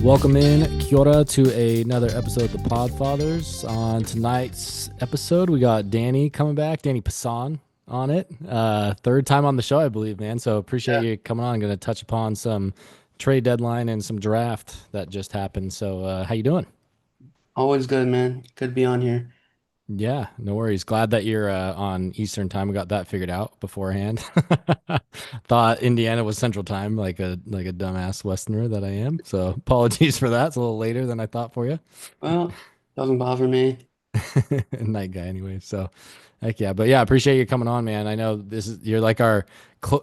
Welcome in, Kia ora, to another episode of the Podfathers. On tonight's episode, we got Danny coming back, Danny Passan on it. Third time on the show, I believe, man. So appreciate Yeah, you coming on. Going to touch upon some trade deadline and some draft that just happened. So how you doing? always good, man. Good to be on here. Yeah, no worries. Glad that you're on Eastern time. We got that figured out beforehand. Thought Indiana was Central time, like a dumbass Westerner that I am. So apologies for that. It's a little later than I thought for you. Well, doesn't bother me. Night guy anyway. So heck yeah. But yeah, appreciate you coming on, man. I know you're like our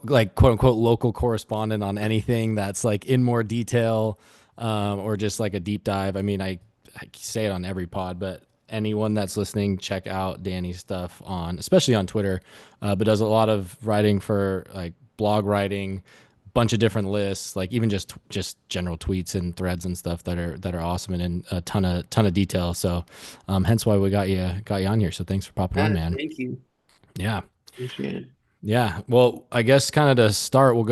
like quote unquote local correspondent on anything that's like in more detail, or just like a deep dive. I mean, I say it on every pod, but anyone that's listening, check out Danny's stuff on, especially on Twitter, but does a lot of writing for like blog writing, bunch of different lists, like even just general tweets and threads and stuff that are awesome and in a ton of detail. So, hence why we got you on here. So thanks for popping on, Yeah, man. thank you. Yeah, Appreciate it. yeah. Well, I guess kind of to start, we'll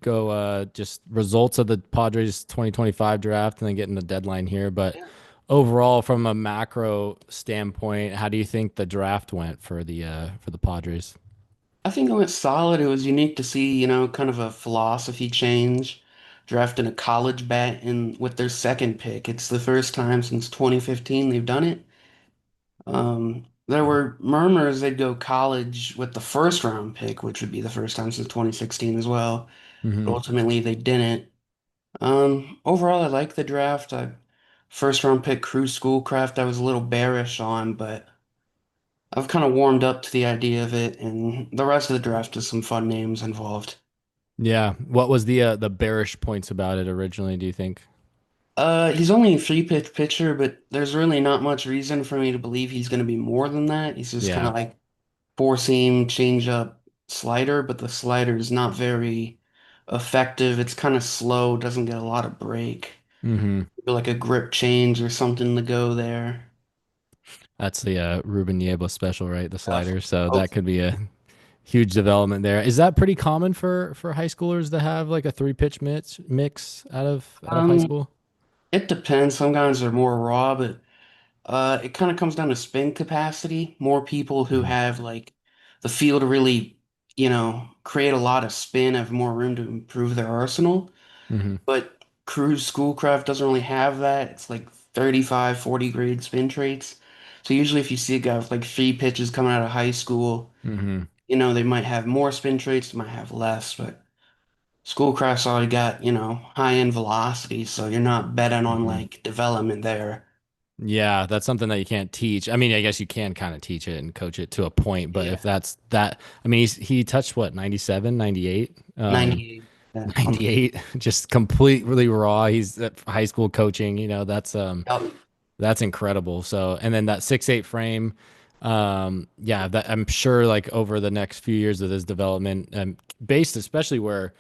go just results of the Padres 2025 draft and then get in the deadline here. But Yeah. overall, from a macro standpoint, how do you think the draft went for the Padres? I think it went solid. It was unique to see, kind of a philosophy change, drafting a college bat in with their second pick. It's the first time since 2015 they've done it. There were murmurs they'd go college with the first round pick, which would be the first time since 2016 as well. But Hmm. ultimately they didn't. Overall, I like the draft. First round pick Cruz Schoolcraft, I was a little bearish on, but I've kind of warmed up to the idea of it, and the rest of the draft is some fun names involved. Yeah. What was the bearish points about it originally, do you think? He's only a free pitch pitcher, but there's really not much reason for me to believe he's going to be more than that. He's just kind Yeah. of like four seam change up slider, but the slider is not very effective. It's kind of slow, doesn't get a lot of break. Hmm. Like a grip change or something to go there. That's the Ruben Niebla special, right? The Uh, slider. So oh, that could be a huge development there. Is that pretty common for high schoolers to have like a three pitch mix out of high um, school? it depends. Some guys are more raw, but it kind of comes down to spin capacity. More people who Hmm. have like the feel to really, create a lot of spin have more room to improve their arsenal. Hmm. But Cruz Schoolcraft doesn't really have that. It's like 35, 40 grade spin traits. So usually if you see a guy with like three pitches coming out of high school, Hmm. they might have more spin traits, they might have less, but Schoolcraft's already got, high end velocity, so you're not betting on Hmm. like development there. Yeah, that's something that you can't teach. I mean, I guess you can kind of teach it and coach it to a point, but if Yeah. that's that, I mean, he touched what, 97, 98, 98. Yeah. 98, just completely raw. He's at high school coaching, Yep. that's incredible. So, and then that 6'8" frame, yeah, that I'm sure like over the next few years of his development, based especially where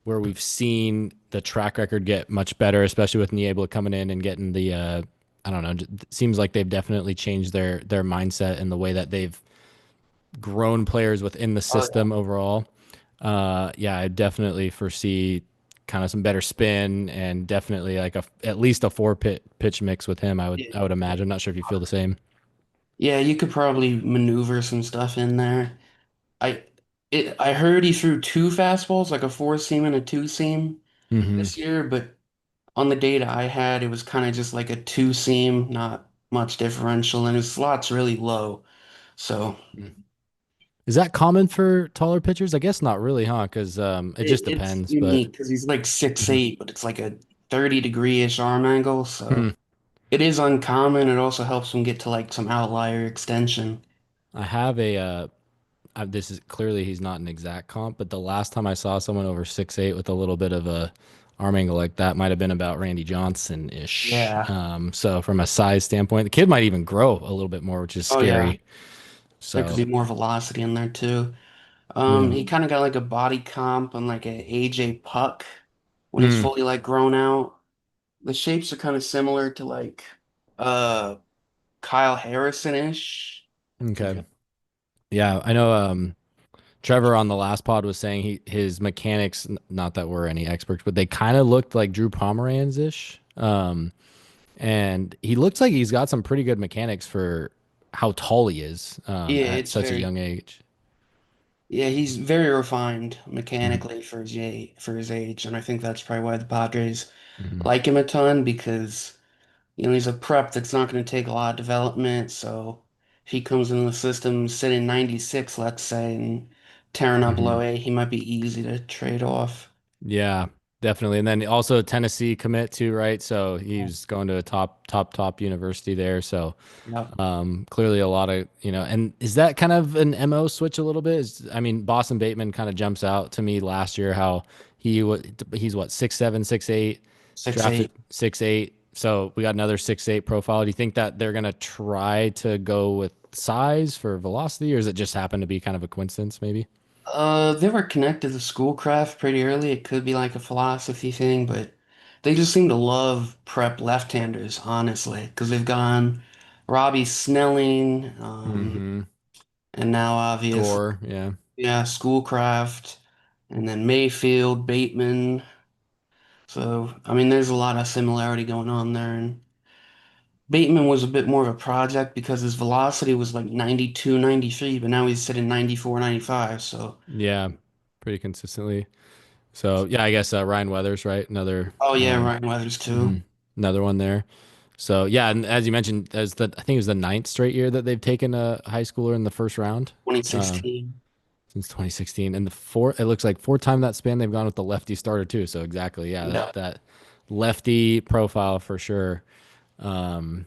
we've seen the track record get much better, especially with Niebla coming in and getting the I don't know, it seems like they've definitely changed their mindset and the way that they've grown players within the Oh yeah. system overall. Yeah, I definitely foresee kind of some better spin and definitely like a at least a pitch mix with him. Yeah. I would imagine. I'm not sure if you feel the same. Yeah, you could probably maneuver some stuff in there. I I heard he threw two fastballs, like a four seam and a two seam Hmm. this year, but on the data I had, it was kind of just like a two seam, not much differential, and his slot's really low. So Is that common for taller pitchers? I guess not really, huh? Because it just it's depends. But unique because he's like six Mhm. eight, but it's like a 30-degree-ish arm angle, so Hmm. it is uncommon. It also helps him get to like some outlier extension. I have a this is clearly he's not an exact comp, but the last time I saw someone over 6'8" with a little bit of a arm angle like that might have been about Randy Johnson ish. Yeah. So from a size standpoint, the kid might even grow a little bit more, which is Oh yeah. scary. There could So, be more velocity in there too. mm, He kind of got like a body comp on like a AJ Puck when he's mm, fully like grown out. The shapes are kind of similar to like uh Kyle Harrison-ish. okay. Okay. Yeah, I know. Trevor on the last pod was saying his mechanics, not that we're any experts, but they kind of looked like Drew Pomeranz ish. Um, and he looks like he's got some pretty good mechanics for how tall he is Yeah, at it's such a very young age. yeah, he's very refined Mhm. mechanically for his age, and I think that's probably why the Padres Mhm. like him a ton because he's a prep that's not going to take a lot of development. So if he comes in the system sitting 96, let's say, and tearing up low Mhm. A, he might be easy to trade off. Yeah, definitely. And then also Tennessee commit too, right? So Yeah. he's going to a top university there. So Yep. clearly a lot of, and is that kind of an MO switch a little bit? I mean, Boston Bateman kind of jumps out to me last year how he's what, 6'7", 6'8", Six drafted eight. 6'8". So we got another 6'8" profile. Do you think that they're gonna try to go with size for velocity, or does it just happen to be kind of a coincidence, maybe? They were connected to Schoolcraft pretty early. It could be like a philosophy thing, but they just seem to love prep left-handers, honestly, because they've gone Robbie Snelling, Mm-hmm. and now obviously, Gore, yeah. yeah, Schoolcraft, and then Mayfield, Bateman. So, I mean, there's a lot of similarity going on there. And Bateman was a bit more of a project because his velocity was like 92, 93, but now he's sitting 94, 95. So, Yeah, pretty consistently. So yeah, I guess Ryan Weathers, right? Another oh yeah, Ryan Weathers too. mhm, another one there. So yeah, and as you mentioned, as the I think it was the ninth straight year that they've taken a high schooler in the first round, um, 2016. since 2016, and the four it looks like four time that span they've gone with the lefty starter too. So exactly, yeah, Yeah. that lefty profile for sure. Um,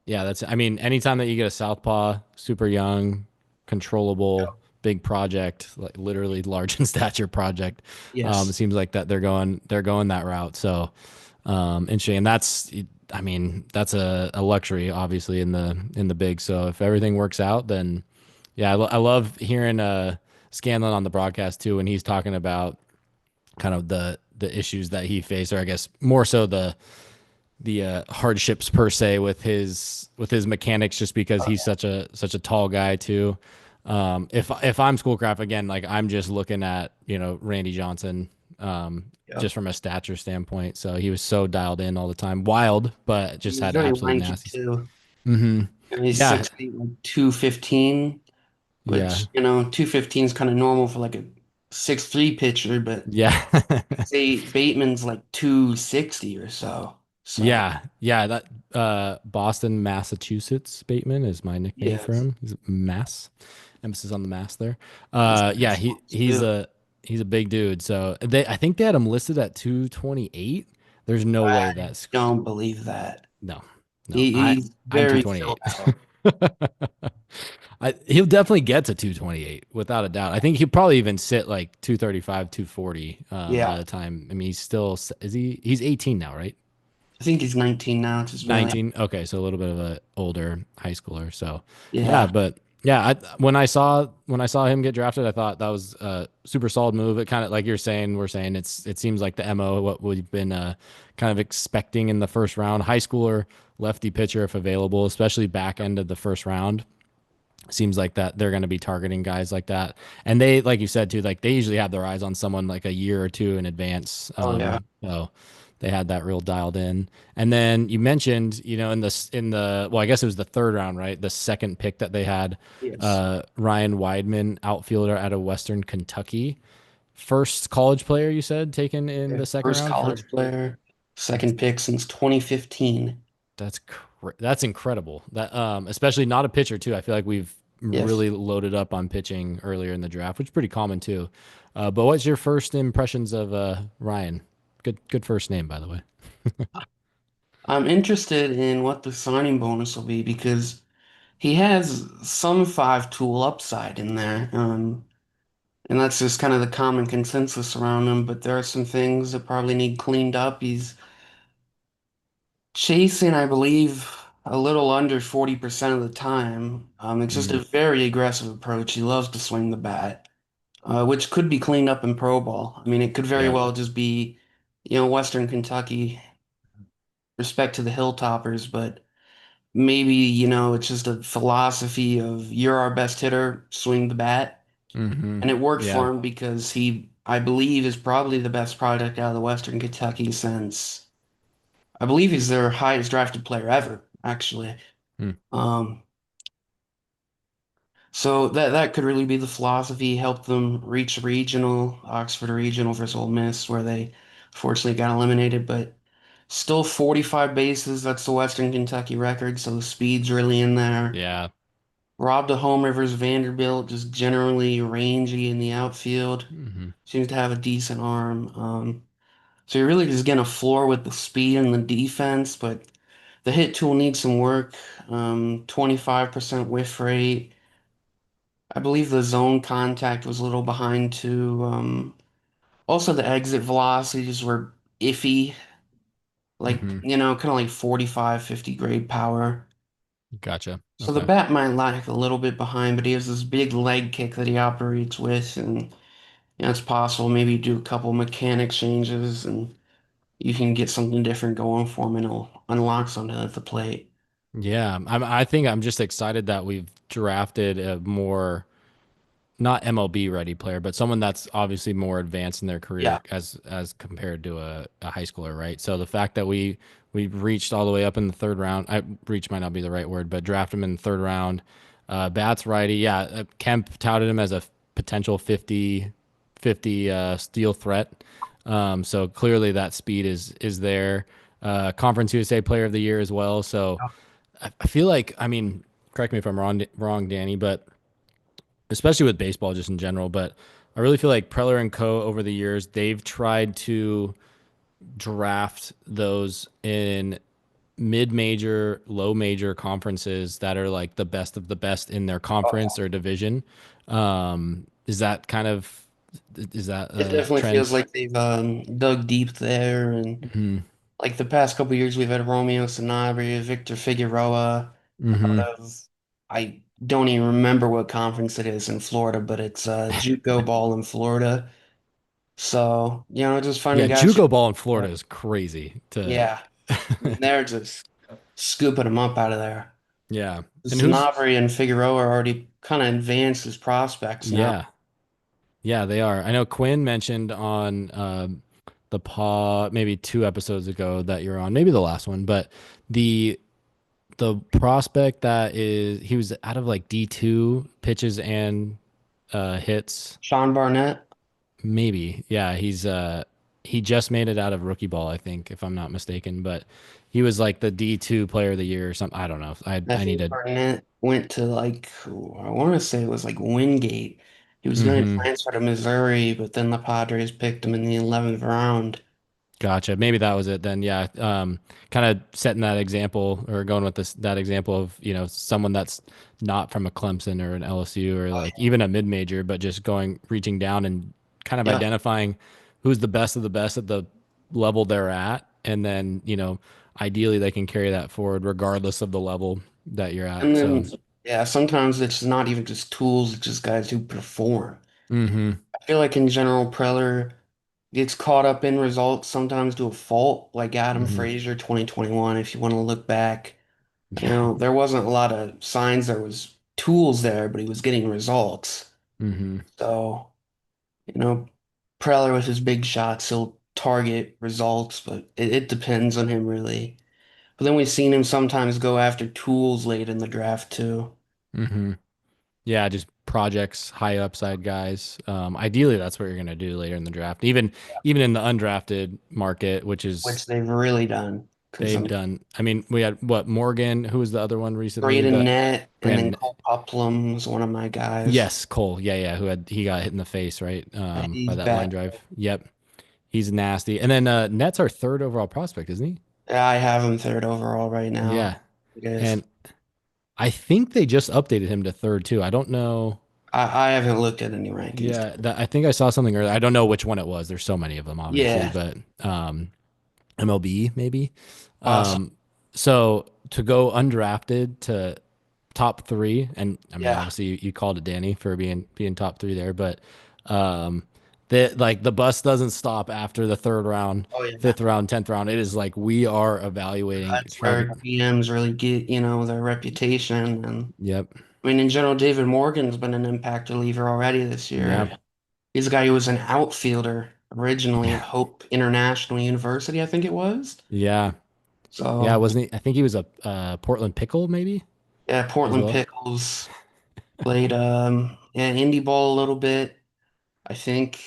yeah, that's I mean, anytime that you get a southpaw, super young, controllable, big project, like literally large in stature project, it Yes. seems like that they're going that route. So interesting. And that's I mean, that's a luxury obviously in the big. So if everything works out, then yeah, I love hearing Scanlon on the broadcast too when he's talking about kind of the issues that he faced, or I guess more so the hardships per se with his mechanics, just because Oh, he's such a tall guy too. If I'm Schoolcraft again, like I'm just looking at Randy Johnson, yeah. just from a stature standpoint. So he was so dialed in all the time, wild, but just He's had very absolute lanky nasty. too. Mm-hmm. And he's Yeah, 6'8", like 215, yeah, which, 215 is kind of normal for like a 6'3" pitcher, but yeah. say Bateman's like 260 or so. So, Yeah. That Boston, Massachusetts Bateman is my nickname for yes. him. He's Mass, emphasis on the Mass there. He's Yeah, fast ones too. he's a big dude. So I think they had him listed at 228. There's no way I that's don't believe that. no, no. He's I'm very filled 228. out. He'll definitely get to 228 without a doubt. I think he'll probably even sit like 235, 240 by Yeah. the time. I mean, he's 18 now, right? I think he's 19 now, just barely. 19. Okay, so a little bit of a older high schooler. So, yeah, Yeah. but yeah, when I saw him get drafted, I thought that was a super solid move. It kind of like we're saying it seems like the MO what we've been kind of expecting in the first round. High schooler, lefty pitcher if available, especially back end of the first round. Seems like that they're going to be targeting guys like that. And they, like you said too, like they usually have their eyes on someone like a year or two in advance. Oh, yeah. So they had that real dialed in. And then you mentioned, well, I guess it was the third round, right? The second pick that they had, Yes. Ryan Wideman, outfielder out of Western Kentucky. First college player you said taken in Yeah. the second First round for college player, second pick since 2015. that's incredible. That especially not a pitcher too. I feel like we've Yes. really loaded up on pitching earlier in the draft, which is pretty common too. But what's your first impressions of Ryan? Good first name, by the way. I'm interested in what the signing bonus will be because he has some five tool upside in there. And that's just kind of the common consensus around him. But there are some things that probably need cleaned up. He's chasing, I believe, a little under 40% of the time. It's just Mm, a very aggressive approach. He loves to swing the bat, which could be cleaned up in pro ball. I mean, it could very yeah. well just be, Western Kentucky, respect to the Hilltoppers, but maybe, it's just a philosophy of you're our best hitter, swing the bat. Hmm. And it worked Yeah. for him because he, I believe, is probably the best product out of the Western Kentucky since. I believe he's their highest drafted player ever, actually. Hmm. Um, so that could really be the philosophy, help them reach regional, Oxford Regional versus Ole Miss, where they fortunately got eliminated, but still 45 bases, that's the Western Kentucky record, so the speed's really in there. Yeah. Robbed a home Rivers Vanderbilt, just generally rangy in the outfield. Hmm. Seems to have a decent arm. So you're really just getting a floor with the speed and the defense, but the hit tool needs some work. 25% whiff rate. I believe the zone contact was a little behind too. Also the exit velocities were iffy, like, Hmm. kind of like 45, 50 grade power. Gotcha. So the Okay. bat might lag a little bit behind, but he has this big leg kick that he operates with, and it's possible maybe you do a couple mechanic changes and you can get something different going for him and it'll unlock something at the plate. Yeah. I think I'm just excited that we've drafted a more not MLB ready player, but someone that's obviously more advanced in their career Yeah. as compared to a high schooler, right? So the fact that we reached all the way up in the third round, I reach might not be the right word, but draft him in the third round. Bats righty, yeah. Kemp touted him as a potential 50 steal threat. So clearly that speed is there. Conference USA Player of the Year as well. So I feel like, I mean, correct me if I'm wrong, Danny, but especially with baseball just in general. But I really feel like Preller and Co. over the years, they've tried to draft those in mid-major, low-major conferences that are like the best of the best in their conference or division. Is that kind of is that It a definitely trend? feels like they've dug deep there, and Hmm. like the past couple years we've had Romeo Sanabria, Victor Figueroa out Hmm. of I don't even remember what conference it is in Florida, but it's JUCO ball in Florida. So, just finding Yeah, guys who JUCO ball in Florida is crazy to. yeah, I mean, they're just scooping them up out of there. Yeah. And who's Sanabria and Figueroa are already kind of advanced as prospects now. yeah. Yeah, they are. I know Quinn mentioned on the pod maybe 2 episodes ago that you're on, maybe the last one, but the the prospect that is he was out of like D2 pitches and hits, Sean Barnett, maybe. Yeah, he just made it out of rookie ball, I think, if I'm not mistaken, but he was like the D2 player of the year or something. I don't know. I I need think to. Barnett went to like, I want to say it was like Wingate. He was going to Hmm. transfer to Missouri, but then the Padres picked him in the 11th round. Gotcha. Maybe that was it then. Yeah. Kind of setting that example or going with that example of, someone that's not from a Clemson or an LSU or like even a mid major, but just reaching down and kind of Yeah. identifying who's the best of the best at the level they're at. And then, ideally they can carry that forward regardless of the level that you're And at. So, then, yeah, sometimes it's not even just tools, it's just guys who perform. hmm. I feel like in general, Preller gets caught up in results sometimes to a fault, like Adam Hmm. Frazier 2021, if you want to look back. There wasn't a lot of signs there was tools there, but he was getting results. Hmm. So, you know, Preller with his big shots, he'll target results, but it depends on him really. But then we've seen him sometimes go after tools late in the draft too, Hmm. Yeah, just projects, high upside guys. Ideally, that's what you're going to do later in the draft. Even in the undrafted market, which is which they've really done. Because I they've mean, done. I mean, we had what Morgan, who was the other one recently? Braden The Net and then Brandon. Cole Uplum was one of my guys. Yes, Cole. Yeah, yeah. He got hit in the face, right? By He's that line bad. drive. Yep, he's nasty. And then Net's our third overall prospect, isn't he? I have him third overall right now. Yeah, It is. and I think they just updated him to third too. I don't know. I haven't looked at any rankings. Yeah, I think I saw something earlier. I don't know which one it was. There's so many of them, obviously, Yeah, but MLB maybe. awesome. Um, so to go undrafted to top three, and I mean, Yeah. obviously you called it Danny for being top three there, but um, the bus doesn't stop after the third round, Oh yeah. fifth round, 10th round. It is like we are evaluating, That's trying to. where GMs really get, their reputation. And Yep. I mean, in general, David Morgan's been an impact reliever already this Yeah. year. He's a guy who was an outfielder originally at Hope International University, I think it was. Yeah. Yeah, So wasn't he? I think he was a Portland Pickle maybe yeah, as Portland well. Pickles played yeah, indie ball a little bit. I think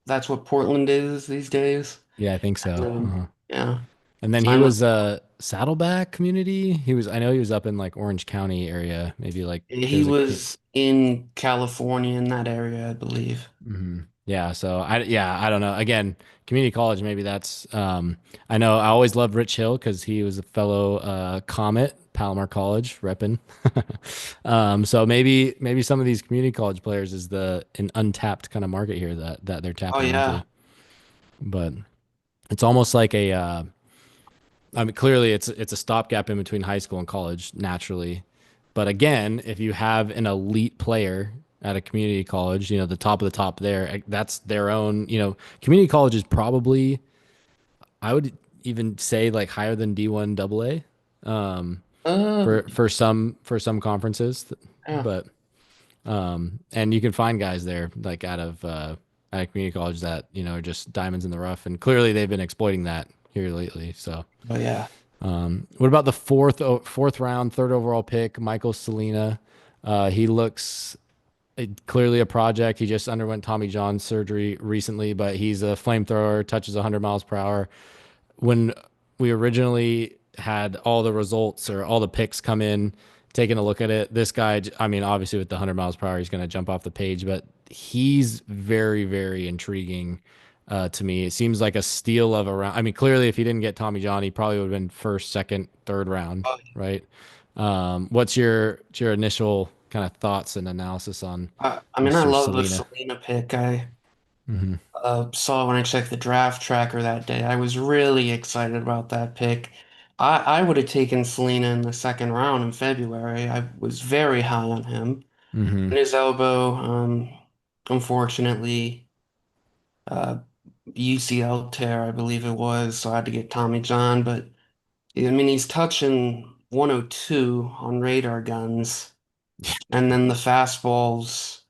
that's what Portland is these days. Yeah, I think so. Yeah, And then he signed with was Saddleback community. He was I know he was up in like Orange County area, maybe like there he was a was in California in that area, I believe. yeah, so I don't know. Again, community college maybe that's I know I always loved Rich Hill because he was a fellow Comet, Palomar College repping. So maybe some of these community college players is the an untapped kind of market here that they're Oh tapping yeah. into. But it's almost like a I mean, clearly it's a stopgap in between high school and college naturally. But again, if you have an elite player at a community college, the top of the top there, that's their own, community college is probably, I would even say like higher than D1 AA Uh, for some conferences. yeah. But and you can find guys there like out of community college that, are just diamonds in the rough. And clearly they've been exploiting that here lately. So Oh yeah. what about the fourth round, third overall pick, Michael Salena? He looks clearly a project. He just underwent Tommy John surgery recently, but he's a flamethrower, touches 100 miles per hour. When we originally had all the results or all the picks come in, taking a look at it, this guy, I mean, obviously with the 100 miles per hour, he's going to jump off the page, but he's very, very intriguing to me. It seems like a steal of a round. I mean, clearly, if he didn't get Tommy John, he probably would have been first, second, third round, Oh, right? What's your initial kind of thoughts and analysis on I mean, I Mr. love the Selena? Selena pick. I saw when I checked the draft tracker that day. I was really excited about that pick. I would have taken Selena in the second round in February. I was very high on him. Hmm. And his elbow, unfortunately, uh, UCL tear, I believe it was, so I had to get Tommy John. But I mean, he's touching 102 on radar guns, and then the fastballs,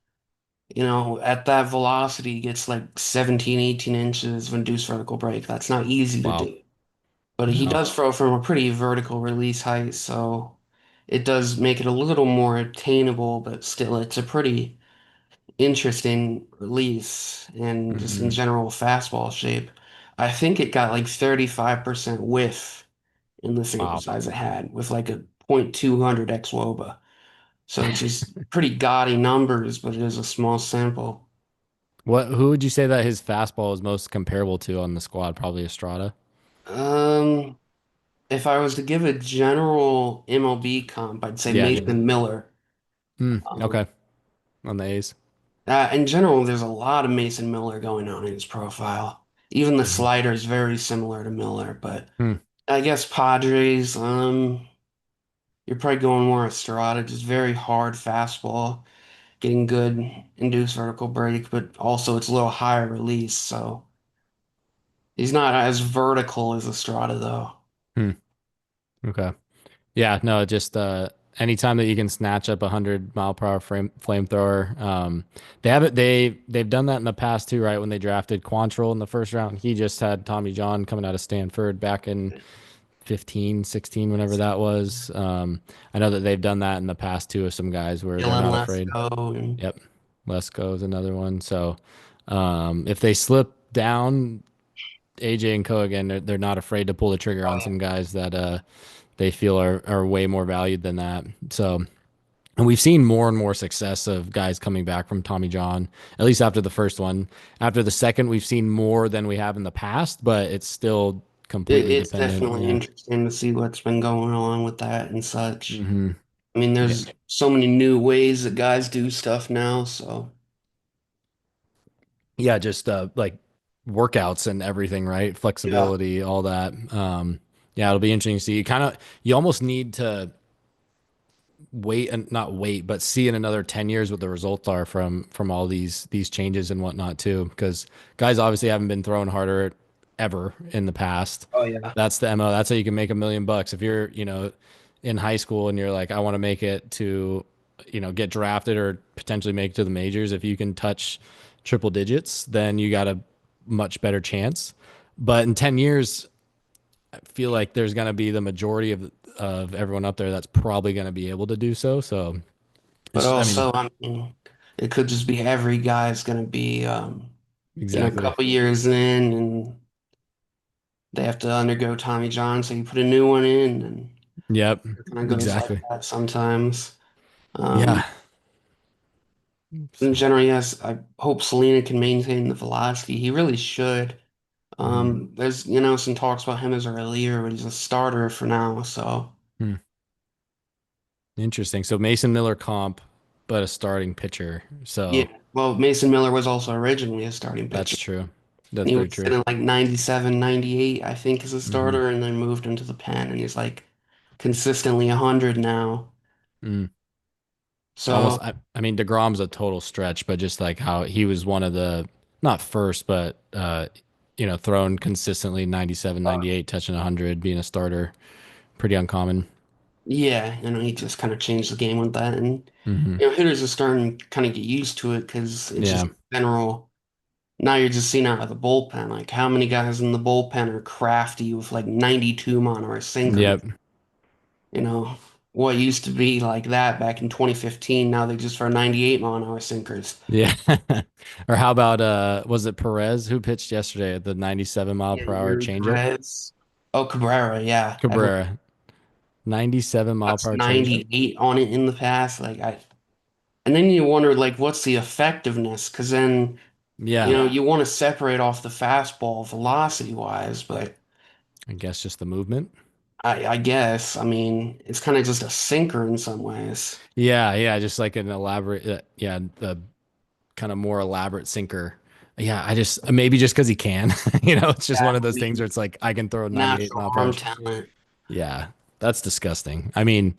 at that velocity, gets like 17, 18 inches of induced vertical break. That's not easy to Wow. do. But he No. does throw from a pretty vertical release height, so it does make it a little more attainable, but still, it's a pretty interesting release and just in Hmm. general fastball shape. I think it got like 35% whiff in the sample Wow. size it had with like a .200 xWOBA. So it's just pretty gaudy numbers, but it is a small sample. Who would you say that his fastball is most comparable to on the squad? Probably Estrada. Um, if I was to give a general MLB comp, I'd say Yeah. Mason Miller. Um, Okay. On the A's. in general, there's a lot of Mason Miller going on in his profile. Even the Hmm. slider is very similar to Miller, but Hmm. I guess Padres, you're probably going more Estrada, just very hard fastball, getting good induced vertical break, but also it's a little higher release, so he's not as vertical as Estrada though. Hmm. Okay. Yeah. No. Just anytime that you can snatch up 100 mile per hour flamethrower, they have it. They've done that in the past too, right? When they drafted Quantrill in the first round, he just had Tommy John coming out of Stanford back in 15, 16, whenever that was. I know that they've done that in the past too with some guys where they're Dylan not afraid. Lesko and Yep. Lesko is another one. So if they slip down, AJ and Co again, they're not afraid to pull the trigger oh on yeah, some guys that they feel are way more valued than that. So and we've seen more and more success of guys coming back from Tommy John, at least after the first one. After the second, we've seen more than we have in the past, but it's still completely it's dependent. definitely Yeah. interesting to see what's been going on with that and such. Hmm. I mean, Yeah. there's so many new ways that guys do stuff now, so Yeah, just like workouts and everything, right? yeah. Flexibility, all that. Yeah, it'll be interesting to see. You almost need to wait and not wait, but see in another 10 years what the results are from all these changes and whatnot too. Because guys obviously haven't been throwing harder ever in the past. Oh yeah. That's the MO. That's how you can make $1 million. If you're, in high school and you're like, I want to make it to, get drafted or potentially make it to the majors. If you can touch triple digits, then you got a much better chance. But in 10 years, I feel like there's going to be the majority of everyone up there that's probably going to be able to do so. So But I mean, also, I mean, it could just be every guy's going to be, a exactly. couple years in and they have to undergo Tommy John. So you put a new one in and Yep. it kind of goes like Exactly. that sometimes. Um, Yeah. in general, yes, I hope Salena can maintain the velocity. He really should. Mhm. There's, some talks about him as a reliever, but he's a starter for now. So, Hmm. Interesting. So Mason Miller comp, but a starting pitcher. yeah. So Well, Mason Miller was also originally a starting that's pitcher. true. That's He very was true. sitting like 97, 98, I think, as a Hmm. starter, and then moved into the pen, and he's like consistently 100 now. Mm. Almost. So, I mean, DeGrom's a total stretch, but just like how he was one of the not first, but thrown consistently 97, uh, 98, touching 100, being a starter, pretty uncommon. yeah, he just kind of changed the game with that. And, Hmm. hitters are starting to kind of get used to it because it's just Yeah. general. Now you're just seeing out of the bullpen. Like, how many guys in the bullpen are crafty with like 92 mile or sinkers? Yep. You know, what used to be like that back in 2015, now they just throw 98 mile sinkers. Yeah. Or how about was it Perez who pitched yesterday at the 97 mile Yeah, per hour your changeup? Perez. Oh, Cabrera, yeah. Everyone Cabrera, 97 mile per puts hour changeup. 98 on it in the past. And then you wonder, like, what's the effectiveness? Because then, Yeah, you want to separate off the fastball velocity wise, but I guess just the movement. I guess, I mean, it's kind of just a sinker in some ways. Yeah, yeah, just like an elaborate, yeah, the kind of more elaborate sinker. Yeah, I just maybe just because he can, it's just Yeah, one of I those things where mean, it's like I can throw 98 natural mile per hour. arm talent. Yeah, that's disgusting. I mean,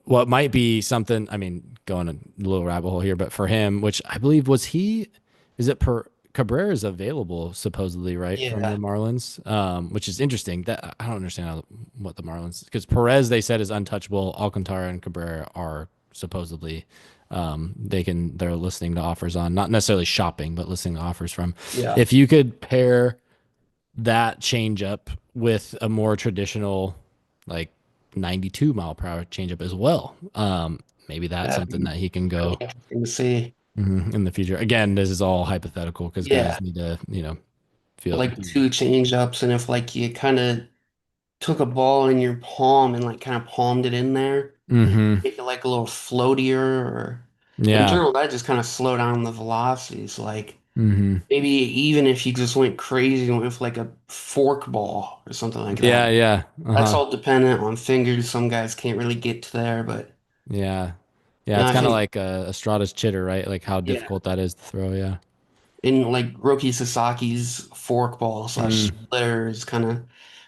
what might be something, I mean, going a little rabbit hole here, but for him, which I believe is it per Cabrera is available supposedly, right, from the Yeah, Marlins, which is interesting. That I don't understand what the Marlins, because Perez they said is untouchable. Alcantara and Cabrera are supposedly, they're listening to offers on, not necessarily shopping, but listening to offers from. yeah. If you could pair that changeup with a more traditional, like 92 mile per hour changeup as well. Maybe that's That'd something be that he can really go interesting to see. in the future. Again, this is all hypothetical because Yeah, guys need to, feel. like two change ups, and if like you kind of took a ball in your palm and like kind of palmed it in there, Hmm. make it like a little floatier, or in Yeah. general, that just kind of slow down the velocities. Like Hmm. maybe even if you just went crazy and went with like a fork ball or something like that. Yeah. Yeah. That's Uh-huh. all dependent on fingers. Some guys can't really get to there, but Yeah. Yeah. It's I kind of think like Estrada's chitter, right? Like how yeah. difficult that is to throw. Yeah. In like Roki Sasaki's forkball slash Mm. splitter is kind of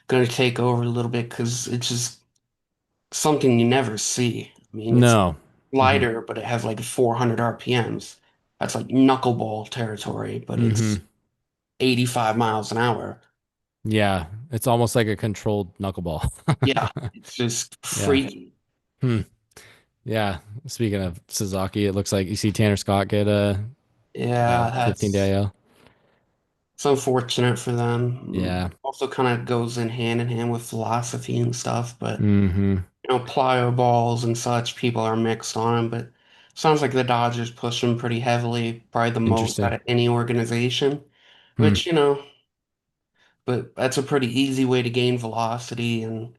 going to take over a little bit because it's just something you never see. I mean, it's No. Hmm. lighter, but it has like 400 RPMs. That's like knuckleball territory, but it's Hmm. 85 miles an hour. Yeah. It's almost like a controlled knuckleball. Yeah, it's just Yeah. freaky. Hmm. Yeah. Speaking of Suzuki, it looks like you see Tanner Scott get Yeah, 15-day that's IL. it's unfortunate for them. Yeah. Also kind of goes in hand with philosophy and stuff, but Hmm. plyo balls and such, people are mixed on them, but sounds like the Dodgers push them pretty heavily, probably the most out Interesting. of any organization, Hmm. which, but that's a pretty easy way to gain velocity. And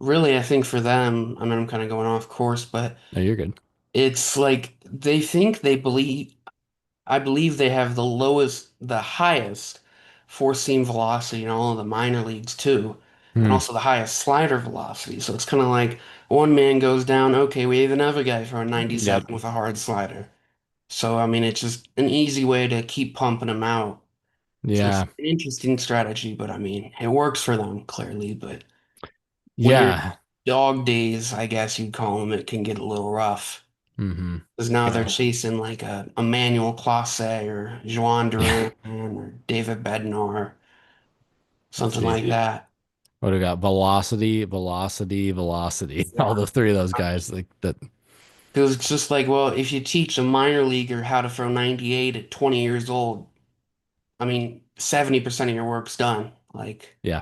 really, I think for them, I mean, I'm kind of going off course, but No, you're good. it's like I believe they have the highest four seam velocity in all of the minor leagues too, and Hmm. also the highest slider velocity. So it's kind of like one man goes down, okay, we have another guy throwing Yep. 97 with a hard slider. So I mean, it's just an easy way to keep pumping them out. So it's Yeah. an interesting strategy, but I mean, it works for them clearly. But when you're Yeah. dog days, I guess you'd call them, it can get a little rough. Hmm. Because now they're Yeah. chasing like a Emmanuel Clase or Juan Yeah. Duran or David Bednar, Let's something see. like that. What do we got? Velocity, velocity, velocity. All Yeah. the three of those guys, like that. Because it's just like, well, if you teach a minor leaguer how to throw 98 at 20 years old, I mean, 70% of your work's done. Like, Yeah.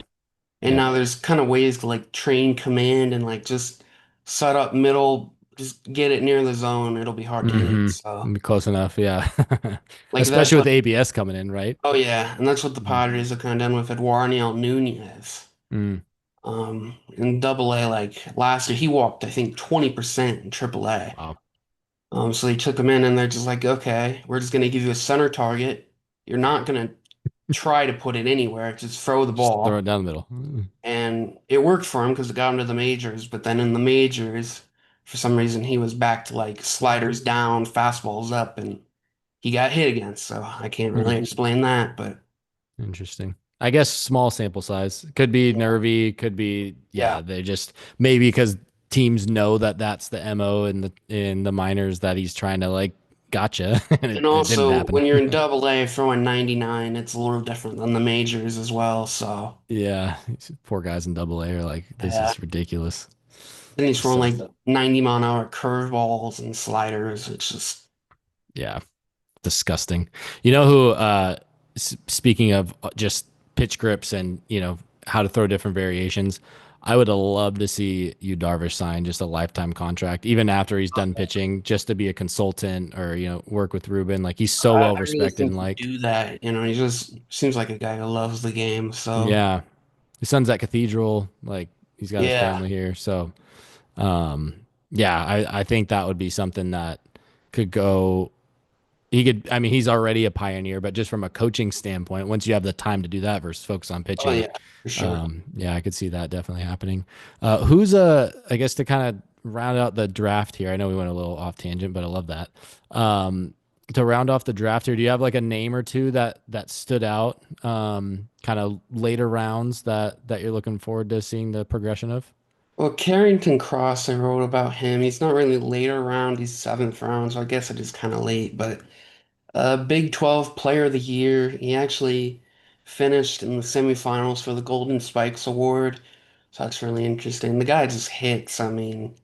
And Yep. now there's kind of ways to like train command and like just set up middle, just get it near the zone. It'll be hard to hit. So Mm-hmm. Close enough. Yeah. like that's Especially with what, ABS coming in, right? oh yeah, and that's what the Mhm. Padres have kind of done with Eduardo Nunez. Mm. In double A, like last year, he walked, I think, 20% in triple A. Wow. So they took him in and they're just like, okay, we're just going to give you a center target. You're not going to try to put it anywhere, just throw the Just throw ball. it down the middle. Mm. And it worked for him because it got him to the majors. But then in the majors, for some reason, he was back to like sliders down, fastballs up, and he got hit against. So I can't Hmm. really explain that. But Interesting. I guess small sample size. Could be yeah, nervy, could be yeah. yeah, they just maybe because teams know that that's the MO in the minors that he's trying to like gotcha and And it didn't also, happen. when you're in double A throwing 99, it's a little different than the majors as well. So Yeah, these poor guys in double A are like this yeah. is ridiculous. Then he's throwing So like 90-mile-an-hour curveballs and sliders. It's just, yeah, disgusting. You know who speaking of just pitch grips and, how to throw different variations, I would have loved to see you Darvish sign just a lifetime contract, even after he's done pitching, just to be a consultant or, work with Ruben. Like he's so well I really respected and think he'd liked. do that. He just seems like a guy who loves the game. So Yeah. His son's at Cathedral, like he's got his yeah. family here. So um yeah, I think that would be something that could go. He could, I mean, he's already a pioneer, but just from a coaching standpoint, once you have the time to do that versus focus on Oh pitching, yeah, for sure. yeah, I could see that definitely happening. I guess to kind of round out the draft here, I know we went a little off tangent, but I love that. To round off the draft here, do you have like a name or two that stood out, kind of later rounds that you're looking forward to seeing the progression of? Well, Carrington Cross, I wrote about him. He's not really later round. He's seventh round, so I guess it is kind of late. But Big 12 Player of the Year. He actually finished in the semifinals for the Golden Spikes Award. So that's really interesting. The guy just hits. I mean,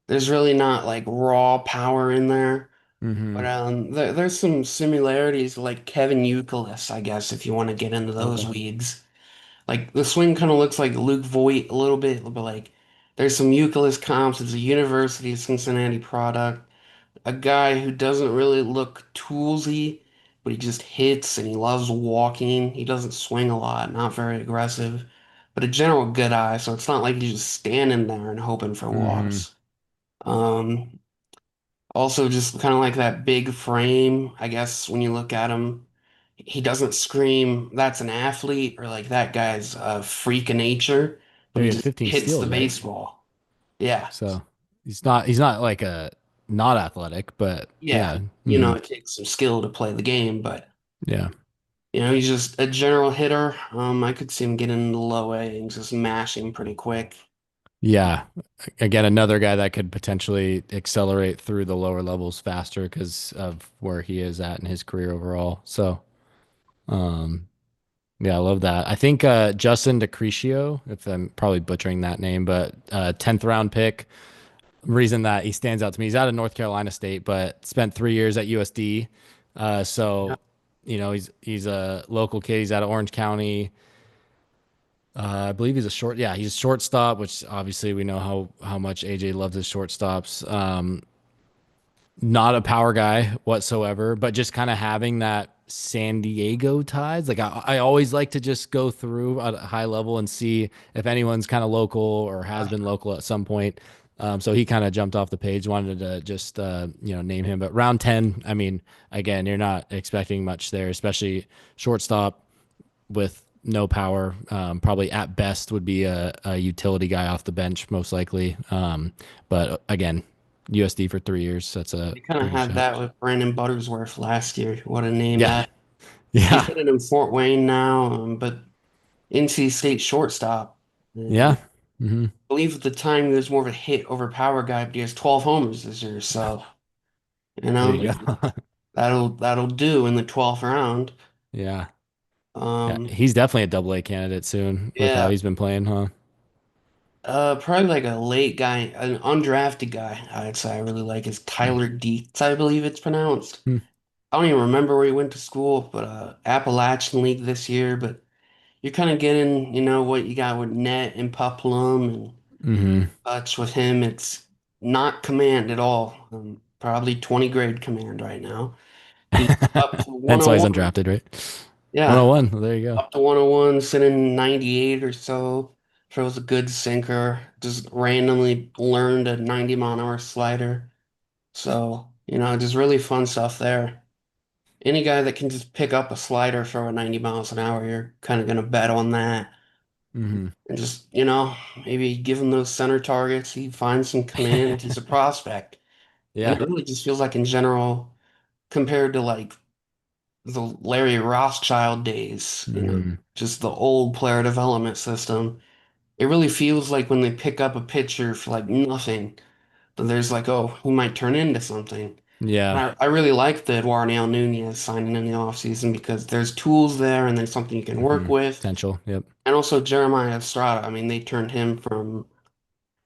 there's really not like raw power in there. Mm-hmm. But there's some similarities like Kevin Youkilis, I guess, if you want to get into those Okay. weeds. Like the swing kind of looks like Luke Voigt a little bit, but like there's some Euclid comps. It's a University of Cincinnati product. A guy who doesn't really look toolsy, but he just hits and he loves walking. He doesn't swing a lot, not very aggressive, but a general good eye. So it's not like he's just standing there and hoping for Mm-hmm. walks. Um, Also just kind of like that big frame. I guess when you look at him, he doesn't scream, that's an athlete, or like that guy's a freak of nature, but Yeah, he he had just 15 hits the steals, right? baseball. Yeah. So he's not like a not athletic, but Yeah. yeah. Hmm. It takes some skill to play the game, but Yeah. he's just a general hitter. I could see him getting into low A and just mashing pretty quick. Yeah. Again, another guy that could potentially accelerate through the lower levels faster because of where he is at in his career overall. So, um, yeah, I love that. I think Justin Decretio, if I'm probably butchering that name, but 10th round pick. Reason that he stands out to me, he's out of North Carolina State, but spent 3 years at USD. Yeah. So, he's a local kid. He's out of Orange County. I believe he's a short. Yeah, he's a shortstop, which obviously we know how much AJ loves his shortstops. Not a power guy whatsoever, but just kind of having that San Diego ties. Like I always like to just go through at a high level and see if anyone's kind of local or has been local at some point. So he kind of jumped off the page. Wanted to just name him, but round 10. I mean, again, you're not expecting much there, especially shortstop with no power. Probably at best would be a utility guy off the bench, most likely. But again, USD for 3 years. That's a We kind of pretty good had shot. that with Brandon Buttersworth last year. What a name Yeah. that. He's Yeah. hitting in Fort Wayne now, but NC State shortstop. Yeah. And Hmm. I believe at the time he was more of a hit over power guy, but he has 12 homers this year, so you There know you go. that'll do in the 12th round. Yeah. Yeah. Um, He's definitely a double A candidate soon with how yeah, he's been playing, huh? probably like a late guy, an undrafted guy. I'd say I really like is Tyler Dietz, I believe it's pronounced. Hmm. I don't even remember where he went to school, but Appalachian League this year. But you're kind of getting, what you got with Net and Puplum and Hmm. Butch with him. It's not command at all. Probably 20 grade command right now. He's up to Hence why he's 101. undrafted, right? Yeah, 101. Well, there you go. up to 101, sitting 98 or so. Throws a good sinker. Just randomly learned a 90-mile-an-hour slider. So, just really fun stuff there. Any guy that can just pick up a slider, throw a 90 miles an hour, you're kind of going to bet on that. Hmm. And just, maybe give him those center targets. He finds some command. He's a prospect. And it Yeah. really just feels like in general, compared to like the Larry Rothschild days, Hmm. just the old player development system, it really feels like when they pick up a pitcher for like nothing, that there's like, oh, he might turn into something. And Yeah. I really like the Eduardo Nunez signing in the offseason because there's tools there and there's something you can work Hmm. with. Potential. Yep. And also Jeremiah Estrada. I mean, they turned him from,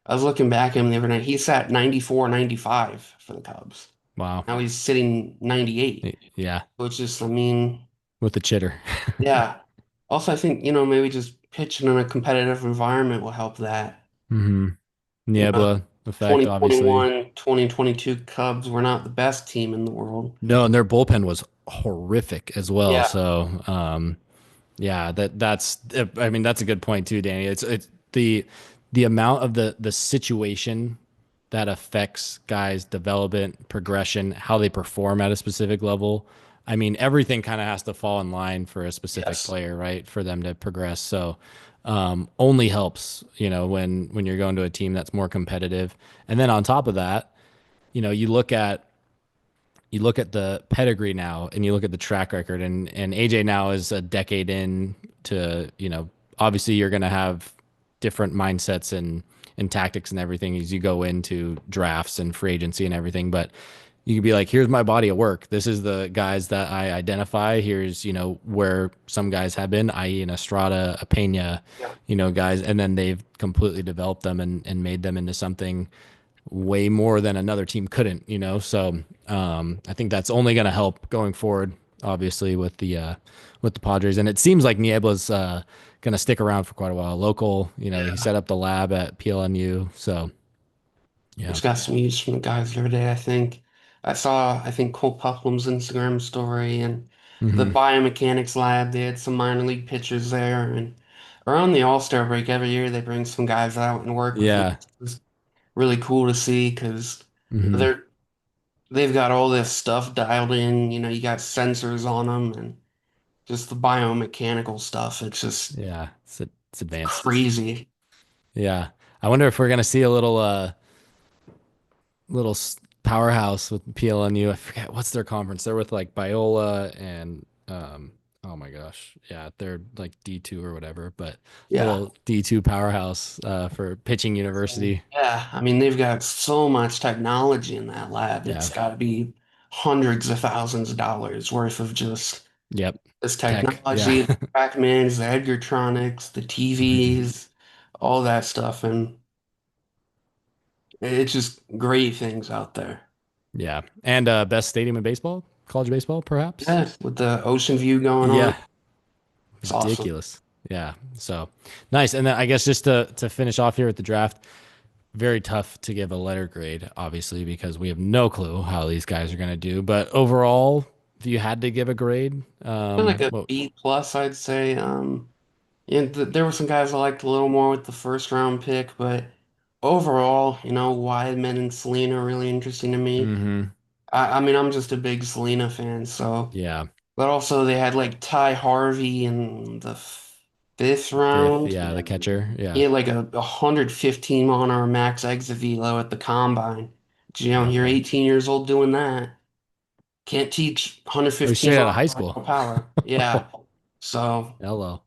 I was looking back at him the other night. He sat 94, 95 for the Cubs. Wow. Now he's sitting 98, Yeah. which is, I mean, With the chitter. yeah. Also, I think, maybe just pitching in a competitive environment will help that. Hmm. You know, Niebla effect, obviously. 2021, 2022 Cubs were not the best team in the world. No, and their bullpen was horrific as well. Yeah. So, yeah, I mean, that's a good point too, Danny. It's the amount of the situation that affects guys' development, progression, how they perform at a specific level. I mean, everything kind of has to fall in line for a specific Yes. player, right? For them to progress. So, only helps, when you're going to a team that's more competitive. And then on top of that, you look at the pedigree now and you look at the track record, and AJ now is a decade in to, obviously you're going to have different mindsets and tactics and everything as you go into drafts and free agency and everything. But you could be like, here's my body of work. This is the guys that I identify. Here's, where some guys have been, i.e. an Estrada, a Pena, Yeah. guys, and then they've completely developed them and made them into something way more than another team couldn't. So I think that's only going to help going forward, obviously with the Padres. And it seems like Niebla's going to stick around for quite a while. Local, he Yeah. set up the lab at PLNU. So yeah. Just got some news from the guys the other day, I think. I think Cole Puplum's Instagram story and the Hmm. biomechanics lab, they had some minor league pitchers there. And around the All-Star break every year, they bring some guys out and work with them. Yeah. It's really cool to see because Hmm. they've got all this stuff dialed in. You got sensors on them and just the biomechanical stuff. It's just Yeah. It's advanced. crazy. Yeah. I wonder if we're going to see a little powerhouse with PLNU. I forget what's their conference. They're with like Biola and oh my gosh. Yeah, they're like D2 or whatever, but Yeah. little D2 powerhouse for pitching university. Yeah, I mean, they've got so much technology in that lab. Yeah. It's got to be hundreds of thousands of dollars worth of just Yep. this Tech. Yeah. technology, the Trackmans, the Edgartronics, the Mhm. TVs, all that stuff. And it's just great things out there. Yeah. And best stadium in baseball, college baseball, perhaps. Yeah, with the ocean view going on, Yeah. it's awesome. Ridiculous. Yeah. So nice. And then I guess just to finish off here with the draft, very tough to give a letter grade, obviously, because we have no clue how these guys are going to do. But overall, if you had to give a grade, Like a well, B plus, I'd say. And there were some guys I liked a little more with the first round pick, but overall, Wideman and Salena are really interesting to me. hmm, I mean, I'm just a big Salena fan, so. yeah, But also, they had like Ty Harvey in the fifth fifth, round. yeah, the catcher, He yeah, had like a 115 mile an hour max exit velo at the combine. You're okay. 18 years old doing that. Can't teach Oh, he's 115 straight out mile of high an school. hour power. Yeah. So, Hello.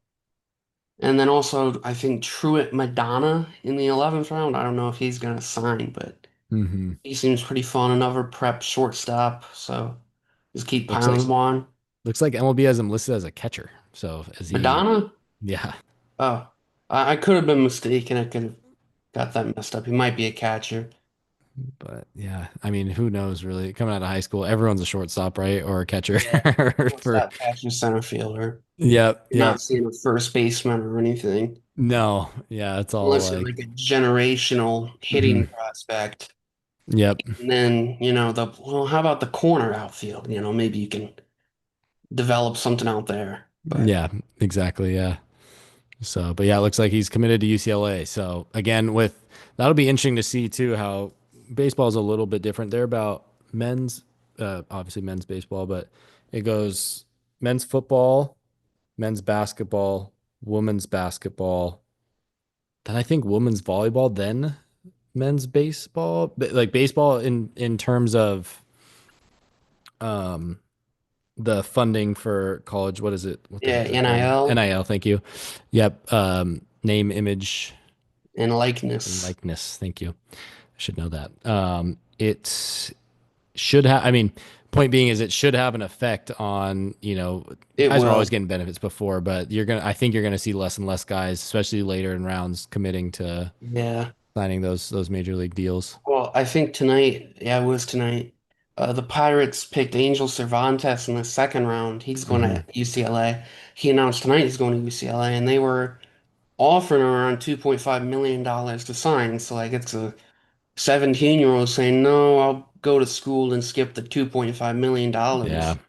and then also, I think Truett Madonna in the 11th round. I don't know if he's going to sign, but Hmm. he seems pretty fun. Another prep shortstop. So just keep Looks like piling them on. MLB has him listed as a catcher. So is he? Madonna? Yeah. Oh, I could have been mistaken. I could have got that messed up. He might be a catcher. But yeah, I mean, who knows really? Coming out of high school, everyone's a shortstop, right? Or a catcher Yeah. What's for that catcher center fielder? yep, You're not yep. seeing a first baseman or anything. No, yeah, it's all Unless you're like like a generational hitting mhm. prospect. Yep. And then, how about the corner outfield? Maybe you can develop something out there. But Yeah, exactly. Yeah. So, but yeah, it looks like he's committed to UCLA. So again, with that'll be interesting to see too how baseball is a little bit different. They're about men's, obviously men's baseball, but it goes men's football, men's basketball, women's basketball, then I think women's volleyball, then men's baseball, but like baseball in terms of um the funding for college. What is it? What the yeah, heck's it called? NIL NIL. Thank you. Yep. Name, image, and and likeness. likeness. Thank you. I should know that. It should have. I mean, point being is it should have an effect on It guys were always will. getting benefits before, but I think you're gonna see less and less guys, especially later in rounds, committing to Yeah. signing those major league deals. Well, I think tonight, yeah, it was tonight. The Pirates picked Angel Cervantes in the second round. He's going Hmm. to UCLA. He announced tonight he's going to UCLA, and they were offering around $2.5 million to sign. So, like, it's a 17-year-old saying, no, I'll go to school and skip the $2.5 Yeah. million.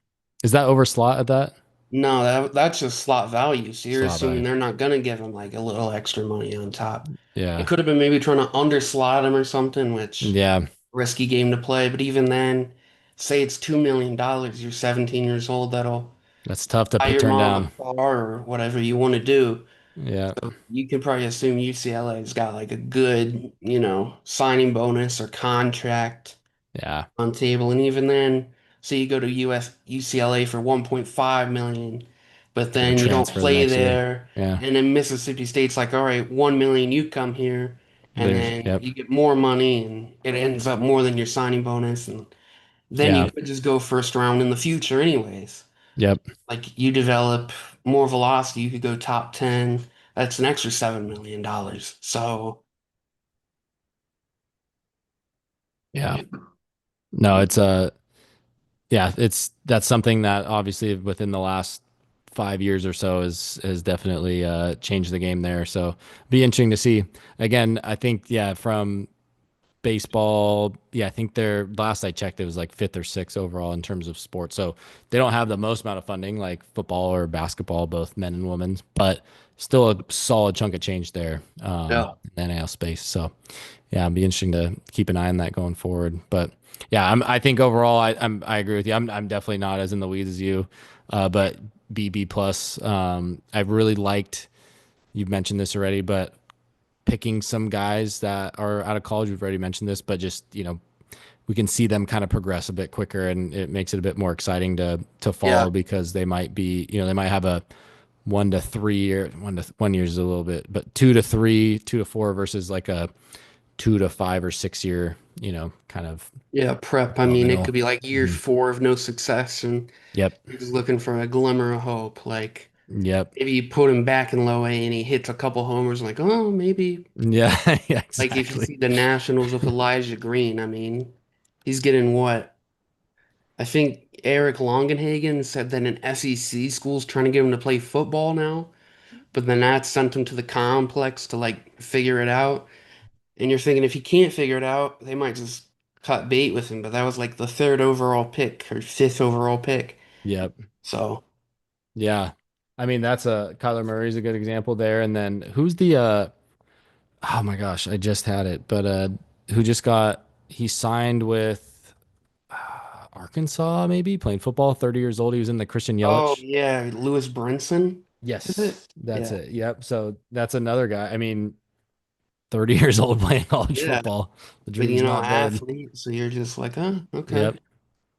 Is that over slot at that? No, that's just slot value. So you're Slot assuming value. they're not gonna give him like a little extra money on top. It Yeah. could have been maybe trying to underslot him or something, which Yeah. risky game to play. But even then, say it's $2 million, you're 17 years old, that'll That's tough to buy your turn mom a down. car or whatever you want to do. Yeah. You can probably assume UCLA's got like a good, signing bonus or contract Yeah. on table. And even then, say you go to UCLA for 1.5 million, but And then then you don't transfer the play next year. there, Yeah. and then Mississippi State's like, all right, 1 million, you come here, and There's, then yep. you get more money, and it ends up more than your signing bonus, and then Yeah. you could just go first round in the future, anyways. Yep. Like you develop more velocity, you could go top 10. That's an extra $7 million. So Yeah. No, it's yeah, that's something that obviously within the last 5 years or so has definitely changed the game there. So be interesting to see. Again, I think yeah, from baseball, yeah, I think they're last I checked, it was like fifth or sixth overall in terms of sports. So they don't have the most amount of funding like football or basketball, both men and women's, but still a solid chunk of change there yeah, in the NIL space. So yeah, it'd be interesting to keep an eye on that going forward. But yeah, I think overall I agree with you. I'm definitely not as in the weeds as you, but B plus. I've really liked. You've mentioned this already, but picking some guys that are out of college. We've already mentioned this, but just we can see them kind of progress a bit quicker, and it makes it a bit more exciting to yeah, follow because they might be they might have a 1 to 3 year 1 year is a little bit, but 2 to 3, 2 to 4 versus like a 2 to 5 or 6 year kind of yeah. Prep. I mean, it developmental. could be like year Mhm. 4 of no success, and Yep. you're just looking for a glimmer of hope. Like Yep. maybe you put him back in low A and he hits a couple homers, like, oh, maybe. Yeah. Yeah. Like if you Exactly. see the Nationals with Elijah Green, I mean, he's getting what? I think Eric Longenhagen said that an SEC school's trying to get him to play football now, but then that sent him to the complex to like figure it out. And you're thinking if he can't figure it out, they might just cut bait with him. But that was like the third overall pick or fifth overall pick. Yep. So, Yeah. I mean, that's a Kyler Murray's a good example there. And then who's the oh my gosh, I just had it, but who just got he signed with Arkansas, maybe playing football, 30 years old. He was in the Christian oh Yelich. yeah, Lewis Brinson, is it? Yes, that's Yeah. it. Yep. So that's another guy. I mean, 30 years old playing college Yeah. football. The But dream's not dead. athlete, so you're just like, oh, okay. Yep.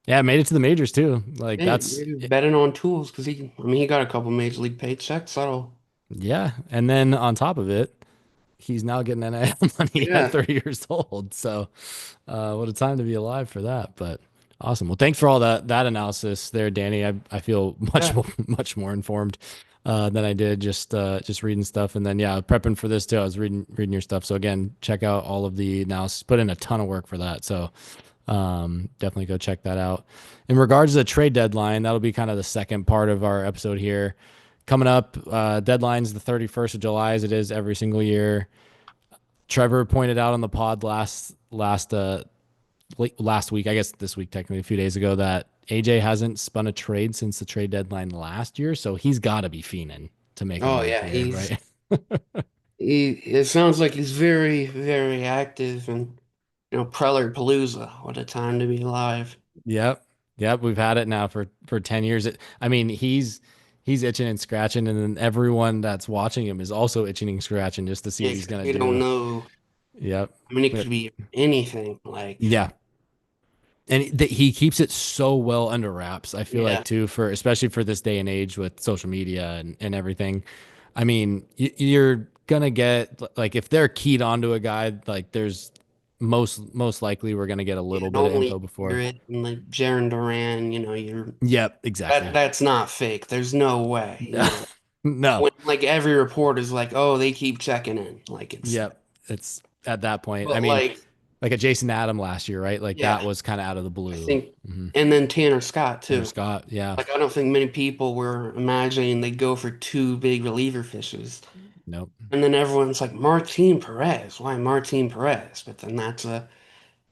Yeah, made it to the majors too. Like Hey, that's you're betting on tools because he got a couple major league paychecks. That'll, yeah. And then on top of it, he's now getting NIL money at yeah, 30 years old. So, what a time to be alive for that. But awesome. Well, thanks for all that analysis there, Danny. I feel much yeah, more much more informed. than I did just reading stuff. And then yeah, prepping for this too. I was reading your stuff. So again, check out all of the analysis. Put in a ton of work for that. So definitely go check that out. In regards to the trade deadline, that'll be kind of the second part of our episode here. Coming up, deadline's the 31st of July, as it is every single year. Trevor pointed out on the pod last week, I guess this week technically, a few days ago, that AJ hasn't spun a trade since the trade deadline last year, so he's got to be fiending to make a Oh move yeah, here, right? it sounds like he's very, very active, and Preller Palooza, what a time to be alive. Yep. Yep. We've had it now for 10 years. I mean, he's itching and scratching, and then everyone that's watching him is also itching and scratching just to see what Yeah, he's 'cause gonna you don't do. know. Yep. I mean, it Yep. could be anything. Like, Yeah. And he keeps it so well under wraps. I feel like yeah, too, for especially for this day and age with social media and everything. I mean, you're gonna get like if they're keyed onto a guy, like there's most likely we're gonna get a yeah. little bit of Normally info you hear before. it, and like Jaron Duran, you're Yep, exactly. that's not fake. There's no way. No. When like every report is like, oh, they keep checking in. Like it's, Yep. It's at that point. I but mean, like, like a Jason Adam last year, right? Like that yeah, was kind of out of the I blue. think, and then Tanner Scott Tanner too. Scott, yeah. Like I don't think many people were imagining they'd go for two big reliever fishes. Nope. And then everyone's like, Martin Perez. Why Martin Perez? But then that's a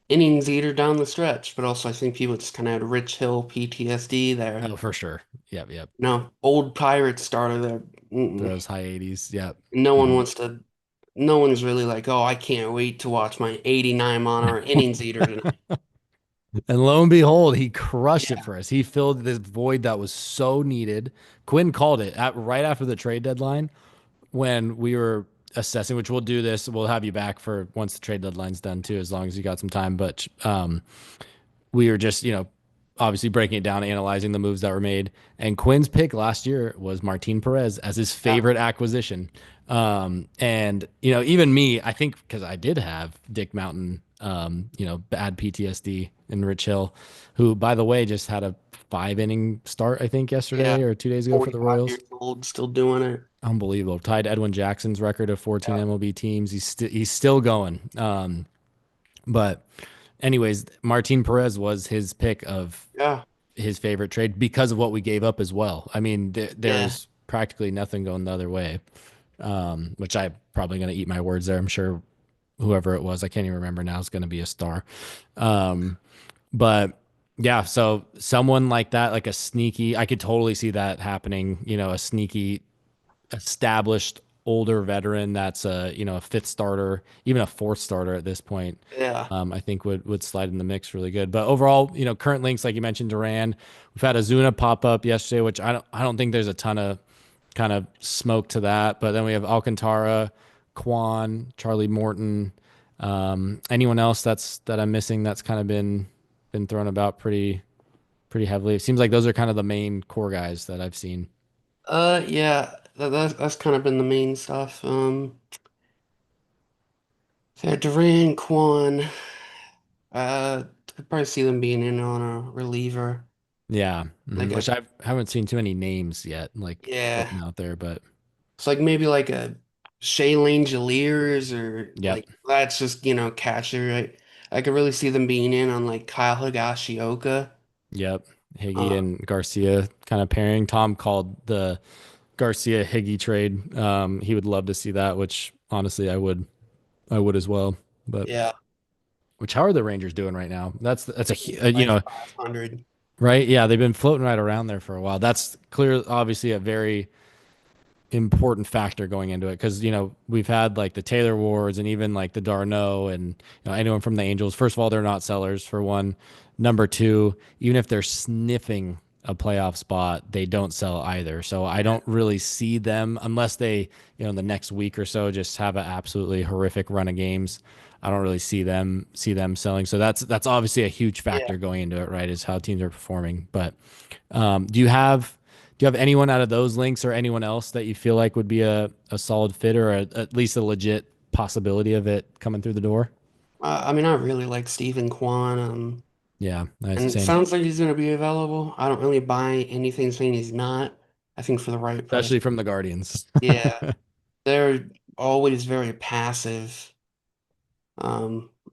innings eater down the stretch. But also, I think people just kind of had Rich Hill PTSD there. Oh, for sure. Yep, yep. No, old Pirates starter there. Mm-mm. Throws high 80s. Yep. No one Mhm. wants to. No one's really like, oh, I can't wait to watch my 89 mile an hour innings eater tonight. And lo and behold, he crushed it Yeah, for us. He filled this void that was so needed. Quinn called it right after the trade deadline when we were assessing, which we'll do this. We'll have you back for once the trade deadline's done too, as long as you got some time. But we were just, obviously breaking it down, analyzing the moves that were made. And Quinn's pick last year was Martin Perez as his yeah, favorite acquisition. And even me, I think because I did have Dick Mountain, bad PTSD in Rich Hill, who, by the way, just had a 5 inning start, I think, yeah. yesterday or 2 days ago for the 45 Royals. years old, still doing it. Unbelievable. Tied Edwin Jackson's record of 14 Yeah, MLB teams. He's still going. But anyways, Martin Perez was his pick of yeah, his favorite trade because of what we gave up as well. I mean, yeah. there's practically nothing going the other way, which I'm probably going to eat my words there. I'm sure whoever it was, I can't even remember now, is going to be a star. Um, but yeah, so someone like that, like a sneaky, I could totally see that happening. A sneaky established older veteran that's a fifth starter, even a fourth starter at this point. Yeah. I think would slide in the mix really good. But overall, current links like you mentioned, Duran. We've had Azuna pop up yesterday, which I don't think there's a ton of kind of smoke to that. But then we have Alcantara, Kwan, Charlie Morton. Anyone else that I'm missing that's kind of been thrown about pretty heavily. It seems like those are kind of the main core guys that I've seen. Yeah, that's kind of been the main stuff. So Duran, Kwan, could probably see them being in on a reliever. Yeah, Like which a, I haven't seen too many names yet, like yeah. floating out there. But It's like maybe like a Shailene Jaliers or yep, like that's just, catcher. I could really see them being in on like Kyle Higashioka. yep, Higgy Uh, and Garcia kind of pairing. Tom called the Garcia Higgy trade. He would love to see that, which honestly I would as well. But yeah, which how are the Rangers doing right now? That's like 500. right? Yeah, they've been floating right around there for a while. That's clear, obviously a very important factor going into it because we've had like the Taylor Wards and even like the Darno and anyone from the Angels. First of all, they're not sellers for one. Number two, even if they're sniffing a playoff spot, they don't sell either. So I don't really see them unless they in the next week or so just have an absolutely horrific run of games. I don't really see them selling. So that's obviously a huge Yeah. factor going into it, right? Is how teams are performing. But do you have anyone out of those links or anyone else that you feel like would be a solid fit or at least a legit possibility of it coming through the door? I mean, I really like Stephen Kwan. Yeah, nice. And it Same. sounds like he's going to be available. I don't really buy anything saying he's not. I think for the right price. especially from the Guardians. Yeah, they're always very passive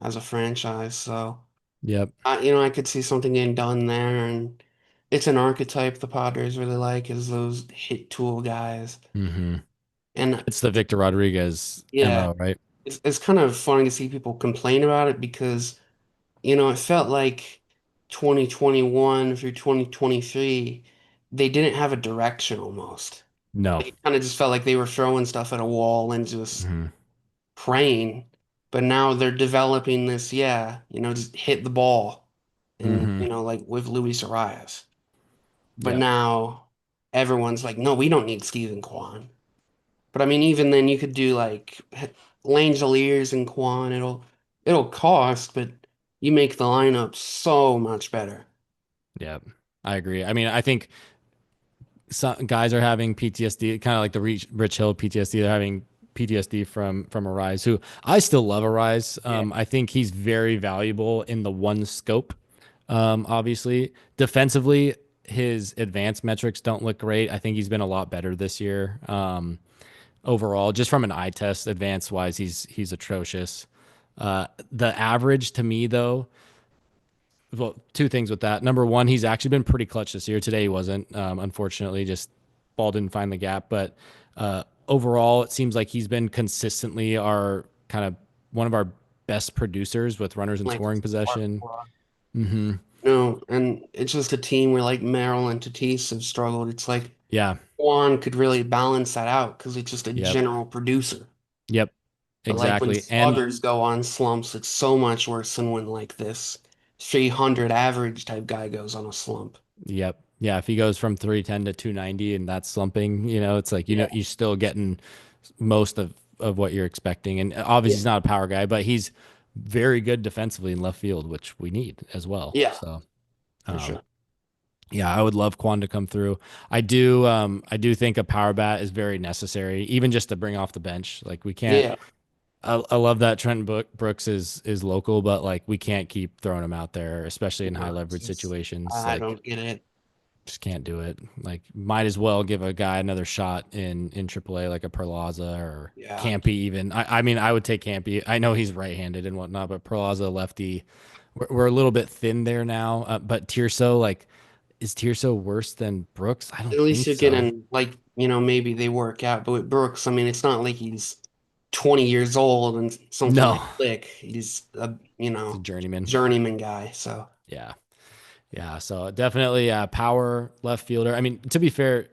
as a franchise. So, Yep. I could see something getting done there, and it's an archetype the Padres really like is those hit tool guys. hmm And It's the Victor Rodriguez yeah, MO, right? it's kind of funny to see people complain about it because, it felt like 2021 through 2023, they didn't have a direction almost. No. Like it kind of just felt like they were throwing stuff at a wall and just hmm praying. But now they're developing this, yeah, just hit the ball. And, hmm like with Luis Arias. But Yep. now everyone's like, no, we don't need Steven Kwan. But I mean, even then you could do like Langeliers and Kwan. It'll cost, but you make the lineup so much better. Yep. I agree. I mean, I think some guys are having PTSD, kind of like the Rich Hill PTSD. They're having PTSD from Arise, who I still love Arise. Yeah. I think he's very valuable in the one scope. Obviously, defensively, his advanced metrics don't look great. I think he's been a lot better this year. Overall, just from an eye test, advanced wise, he's atrocious. The average to me though, well, two things with that. Number one, he's actually been pretty clutch this year. Today he wasn't, unfortunately, just ball didn't find the gap. But overall, it seems like he's been consistently our kind of one of our best producers with runners in Like scoring possession. hmm no, and it's just a team where like Merrill and Tatis have struggled. It's like Yeah. Kwan could really balance that out because it's just a Yep. general producer. Yep. But like when Exactly. And sluggers go on slumps, it's so much worse than when like this 300 average type guy goes on a slump. yep. Yeah. If he goes from 310 to 290 and that's slumping, it's like, Yeah. you're still getting most of what you're expecting. And obviously, Yeah. he's not a power guy, but he's very good defensively in left field, which we need as well. Yeah, So, for sure. yeah, I would love Quan to come through. I do think a power bat is very necessary, even just to bring off the bench. Like we can't. Yeah. I love that Trent Brooks is local, but like we can't keep throwing him out there, especially in high No, leverage situations. I Like don't get it. just can't do it. Like might as well give a guy another shot in AAA, like a Perlaza or Yeah. Campy. Even I mean, I would take Campy. I know he's right-handed and whatnot, but Perlaza lefty. We're a little bit thin there now. But Tirso, like, is Tirso worse than Brooks? I don't At least think you're so. getting like, maybe they work out. But with Brooks, I mean, it's not like he's 20 years old and something No, might click. He's a, he's a journeyman. journeyman guy. So Yeah. Yeah, so definitely power left fielder. I mean, to be fair,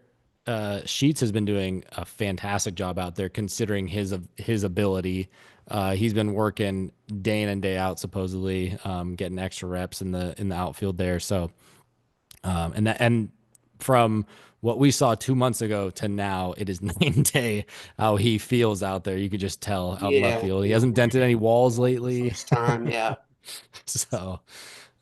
Sheets has been doing a fantastic job out there considering his ability. He's been working day in and day out, supposedly getting extra reps in the outfield there. So, and from what we saw 2 months ago to now, it is night and day how he feels out there. You could just tell out in left yeah, field. He hasn't dented any walls the lately. first time, yeah, So,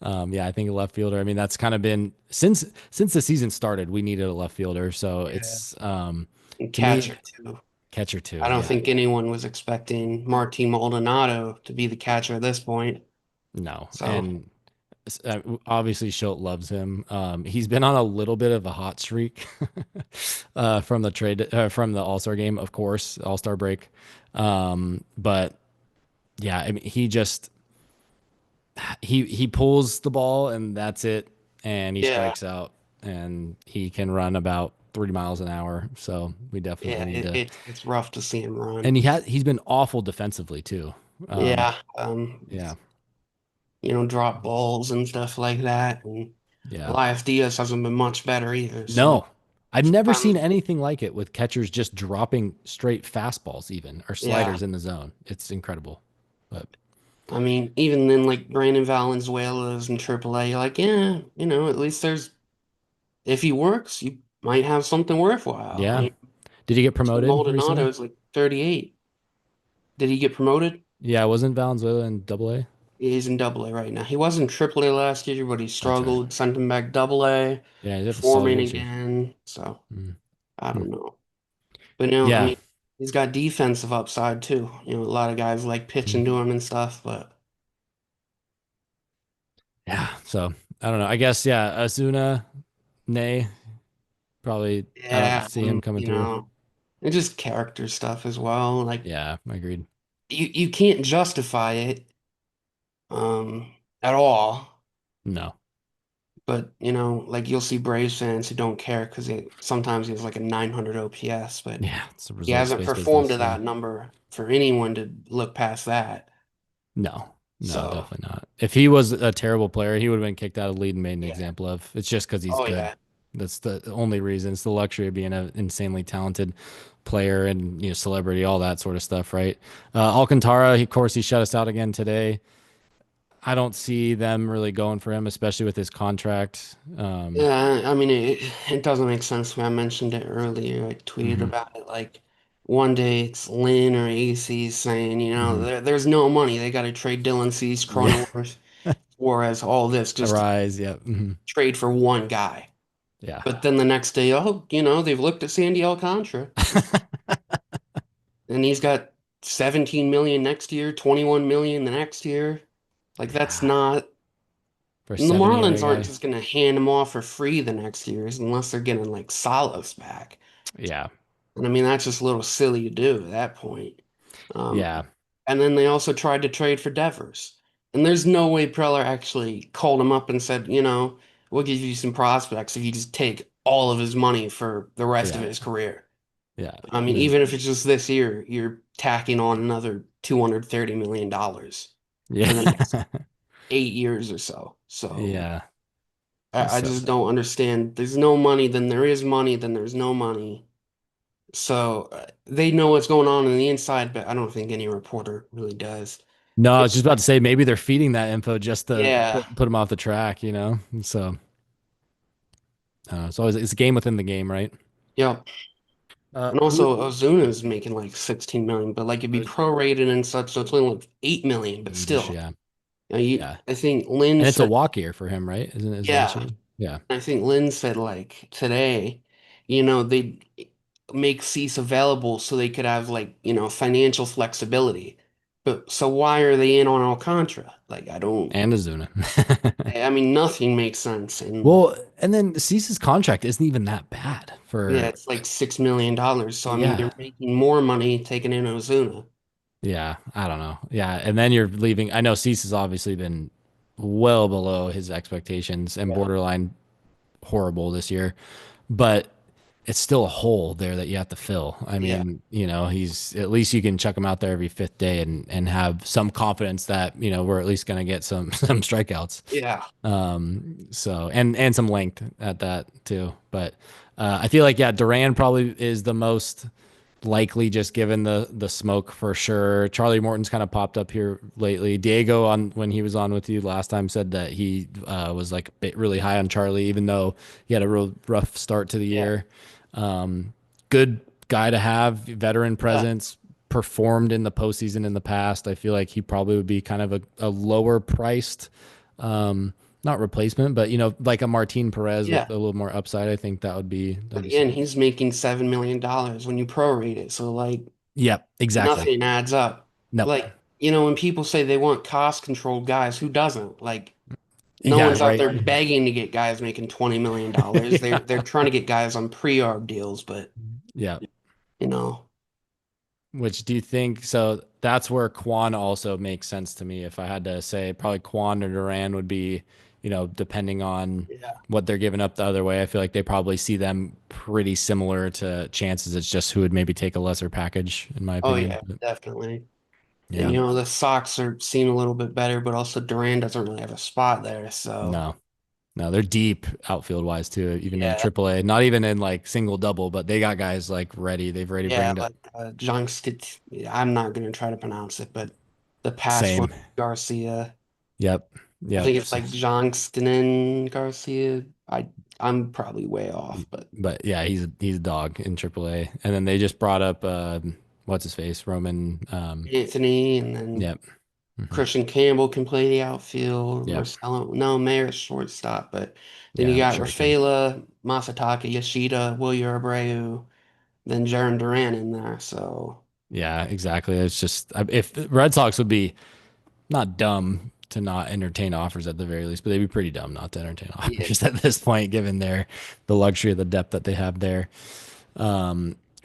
yeah, I think a left fielder. I mean, that's kind of been since the season started. We needed a left fielder, so yeah, it's and to me catcher too. catcher too. I don't Yeah, think anyone was expecting Martin Maldonado to be the catcher at this point. no, So and obviously Schultz loves him. He's been on a little bit of a hot streak from the trade from the All Star game, of course, All Star break. But yeah, I mean, he pulls the ball and that's it, and he yeah, strikes out, and he can run about 3 miles an hour. So we definitely yeah, need to. it's rough to see him And run. he's been awful defensively too. Um, Yeah, yeah, drop balls and stuff like that. And yeah. Elias Diaz hasn't been much better either. So No, I've never seen sometimes, anything like it with catchers just dropping straight fastballs, even or yeah. sliders in the zone. It's incredible. But I mean, even then, like Brandon Valenzuela's in AAA, you're like, yeah, at least if he works, you might have something worthwhile. I yeah, mean, did he get promoted recently? Maldonado's like 38. Did he get promoted? Yeah, wasn't Valenzuela in Double A? He's in Double A right now. He was in Triple A last year, but he That's right. struggled, sent him back Double A, Yeah, he's at the forming sluggers. Yeah. again. So Mm. I Hmm. don't know. But no, I Yeah. mean, he's got defensive upside too. A lot of guys like Mm. pitching to him and stuff, but Yeah. So I don't know. I guess yeah, Asuna, nay, Probably, I don't Yeah, see him coming through. and just character stuff as well. Like Yeah, I agreed. you can't justify it um at all. No. But like you'll see Braves fans who don't care because sometimes he has like a 900 OPS, but Yeah, it's a he results hasn't based performed business. to So that number for anyone to look past that. no, no, So definitely not. If he was a terrible player, he would have been kicked out of the league and made an yeah. example of. It's just because he's Oh good. yeah. That's the only reason. It's the luxury of being an insanely talented player and celebrity, all that sort of stuff, right? Alcantara, of course, he shut us out again today. I don't see them really going for him, especially with his contract. Yeah, I mean it doesn't make sense to me. I mentioned it earlier. I tweeted Mhm, about it like one day it's Lynn or AC saying, mhm. there's no money. They got to trade Dylan Cease, Yeah, Cronenworth, Suarez, all this just to Arise. Yeah, trade for one guy. yeah. But then the next day, oh, they've looked at Sandy Alcantara and he's got 17 million next year, 21 million the next year. Like that's Yeah, not for a and the 7 ERA Marlins aren't guy. just gonna hand him off for free the next years unless they're getting like Salas back. Yeah, And I mean that's just a little silly to do at that point. yeah, Um, and then they also tried to trade for Devers. And there's no way Preller actually called him up and said, we'll give you some prospects if you just take all of his money for the rest of yeah, his career. yeah. I mean, There's even if it's just this year, you're tacking on another $230 million yeah, for the next 8 years or so. So yeah. I So just don't understand. There's no money, then there is money, then there's no money. So they know what's going on the inside, but I don't think any reporter really does. no, I was It's just about to say maybe they're feeding that info just to yeah, put him off the track. So it's a game within the game, right? yep. And Who? also Ozuna's making like 16 million, but like it'd be prorated and such, so it's only like 8 million, but Just still. yeah, yeah. I think Lynn And it's a said, walk year for him, right? Isn't it his last yeah, year? Yeah, I think Lynn said like today, they make seats available so they could have like, financial flexibility. But so why are they in on Alcantara? Like I don't, and Azuna. I mean, nothing makes sense. And Well, and then Cease's contract isn't even that bad yeah, for it's like $6 million. So I mean, yeah. they're making more money taking in Ozuna. Yeah, I don't know. Yeah, and then you're leaving. I know Cease has obviously been well below his expectations and Yeah. borderline horrible this year, but it's still a hole there that you have to fill. I Yeah. mean, he's at least you can chuck him out there every fifth day and have some confidence that, we're at least going to get some some strikeouts. Yeah. So and some length at that too. But I feel like yeah, Duran probably is the most likely just given the smoke for sure. Charlie Morton's kind of popped up here lately. Diego on when he was on with you last time said that he was like a bit really high on Charlie, even though he had a real rough start to the Yeah. year. Good guy to have, veteran Yeah. presence, performed in the postseason in the past. I feel like he probably would be kind of a lower priced, not replacement, but like a Martin Perez with Yeah. a little more upside. I think that'd But be again, something. he's making $7 million when you prorate it. So like Yep, exactly. nothing adds up. Nope. Like, when people say they want cost controlled guys, who doesn't? Like no Yeah, one's out right. there begging to get guys making $20 million. They're Yeah. trying to get guys on pre-arb deals, but Yeah. you know, Which do you think? So that's where Kwan also makes sense to me. If I had to say, probably Kwan or Duran would be, depending on yeah. what they're giving up the other way. I feel like they probably see them pretty similar to chances. It's just who would maybe take a lesser package, in my Oh opinion. yeah, But definitely. And yeah, the Sox are seem a little bit better, but also Duran doesn't really have a spot there. So no, no, they're deep outfield wise too, even in yeah, AAA. Not even in like single double, but they got guys like ready. They've already yeah, bringed up. like Johnston. I'm not gonna try to pronounce it, but the past one, Same. Garcia. Yep. I Yep. think it's like Johnston and Garcia. I'm probably way off, but But yeah, he's a dog in AAA. And then they just brought up what's his face, Roman. Anthony and then Yep, hmm Christian Campbell can play the outfield. yep, Marcelo, no, Mayer's shortstop, but then you yeah, got sure he can. Rafaela, Masataka, Yoshida, Wilyer Abreu, then Jaron Duran in there. So Yeah, exactly. It's just if the Red Sox would be not dumb to not entertain offers at the very least, but they'd be pretty dumb not to entertain Yeah. offers at this point, given the luxury of the depth that they have there.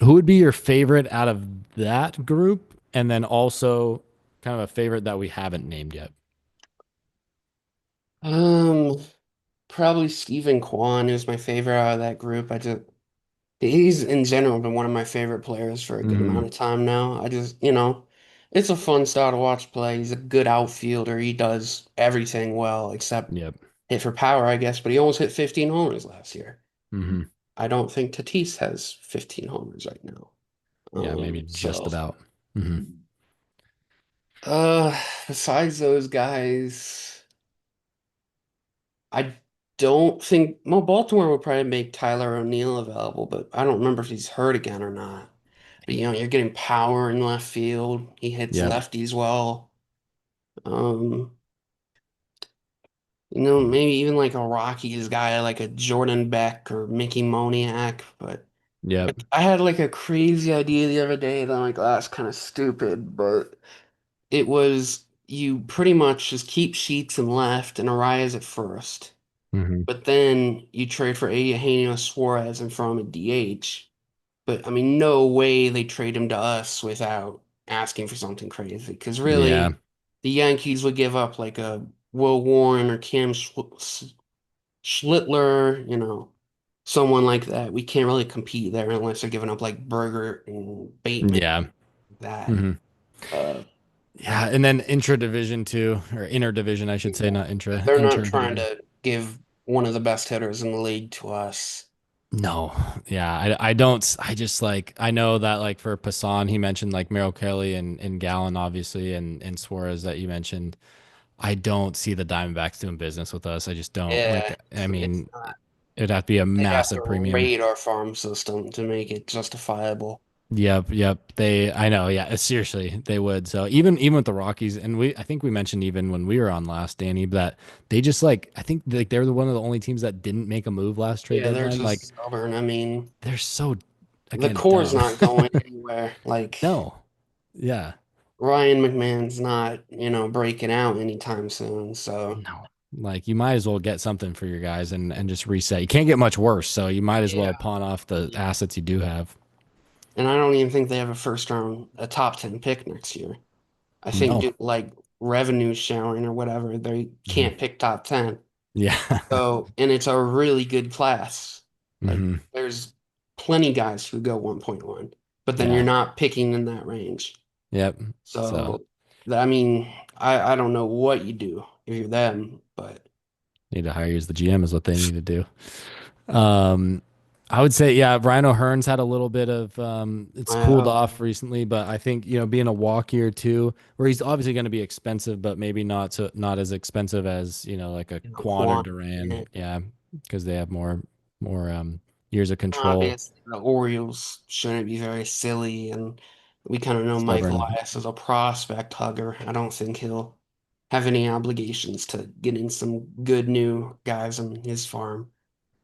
Who would be your favorite out of that group? And then also kind of a favorite that we haven't named yet. Um, Probably Stephen Kwan is my favorite out of that group. He's in general been one of my favorite players for a good Hmm. amount of time now. It's a fun style to watch play. He's a good outfielder. He does everything well except Yep. hit for power, I guess, but he almost hit 15 homers last year. Hmm. I don't think Tatis has 15 homers right now. Yeah, maybe just So about. Hmm. uh besides those guys, I don't think well, Baltimore would probably make Tyler O'Neill available, but I don't remember if he's hurt again or not. But you're getting power in left field. He hits Yep. lefties well. Um, maybe even like a Rockies guy like a Jordan Beck or Mickey Moniak. But Yep. I had like a crazy idea the other day that I'm like, oh, that's kind of stupid, but it was you pretty much just keep Sheets in left and Arias at first. Hmm. But then you trade for Eugenio Suarez and throw him at DH. But I mean, no way they trade him to us without asking for something crazy. Because Yeah. really, the Yankees would give up like a Will Warren or Schlittler, someone like that. We can't really compete there unless they're giving up like Berger and Bateman. Yeah. That. Hmm. Uh, Yeah. And then intra division too, or inner division, I should say, yeah. not intra, They're not inter trying division. to give one of the best hitters in the league to us. No, yeah, I don't. I just like I know that like for Passan, he mentioned like Merrill Kelly and Gallon, obviously, and Suarez that you mentioned. I don't see the Diamondbacks doing business with us. I just don't. Like, Yeah, I it's mean, not. it'd have to be a They'd have to massive premium. raid our farm system to make it justifiable. Yep, yep. I know. Yeah, seriously, they would. So even with the Rockies, and I think we mentioned even when we were on last, Danny, that they just like, I think like they're one of the only teams that didn't make a move last trade Yeah, they're deadline. Like, just stubborn. I mean, they're so the again core's dumb. not going anywhere. Like No. Yeah. Ryan McMahon's not, breaking out anytime soon. So No. Like you might as well get something for your guys and just reset. You can't get much worse, so you might as yeah. well pawn off the assets you do have. And I don't even think they have a top 10 pick next year. I think No. like revenue sharing or whatever, they Hmm. can't pick top 10. Yeah. So, and it's a really good class. Like Hmm. there's plenty guys who go 1.1, but then you're Yeah. not picking in that range. Yep. So So, I mean, I don't know what you do if you're them, but need to hire you as the GM is what they need to do. Um, I would say, yeah, Ryan O'Hearn's had a little bit of it's cooled uh, off recently, but I think, being a walk year too, where he's obviously going to be expensive, but maybe not as expensive as, like a Kwan or Kwan. Duran. Yeah, because they have more years of control. Obviously, the Orioles shouldn't be very silly, and we kind of know Mike Stubborn. Elias is a prospect hugger. I don't think he'll have any obligations to get in some good new guys on his farm.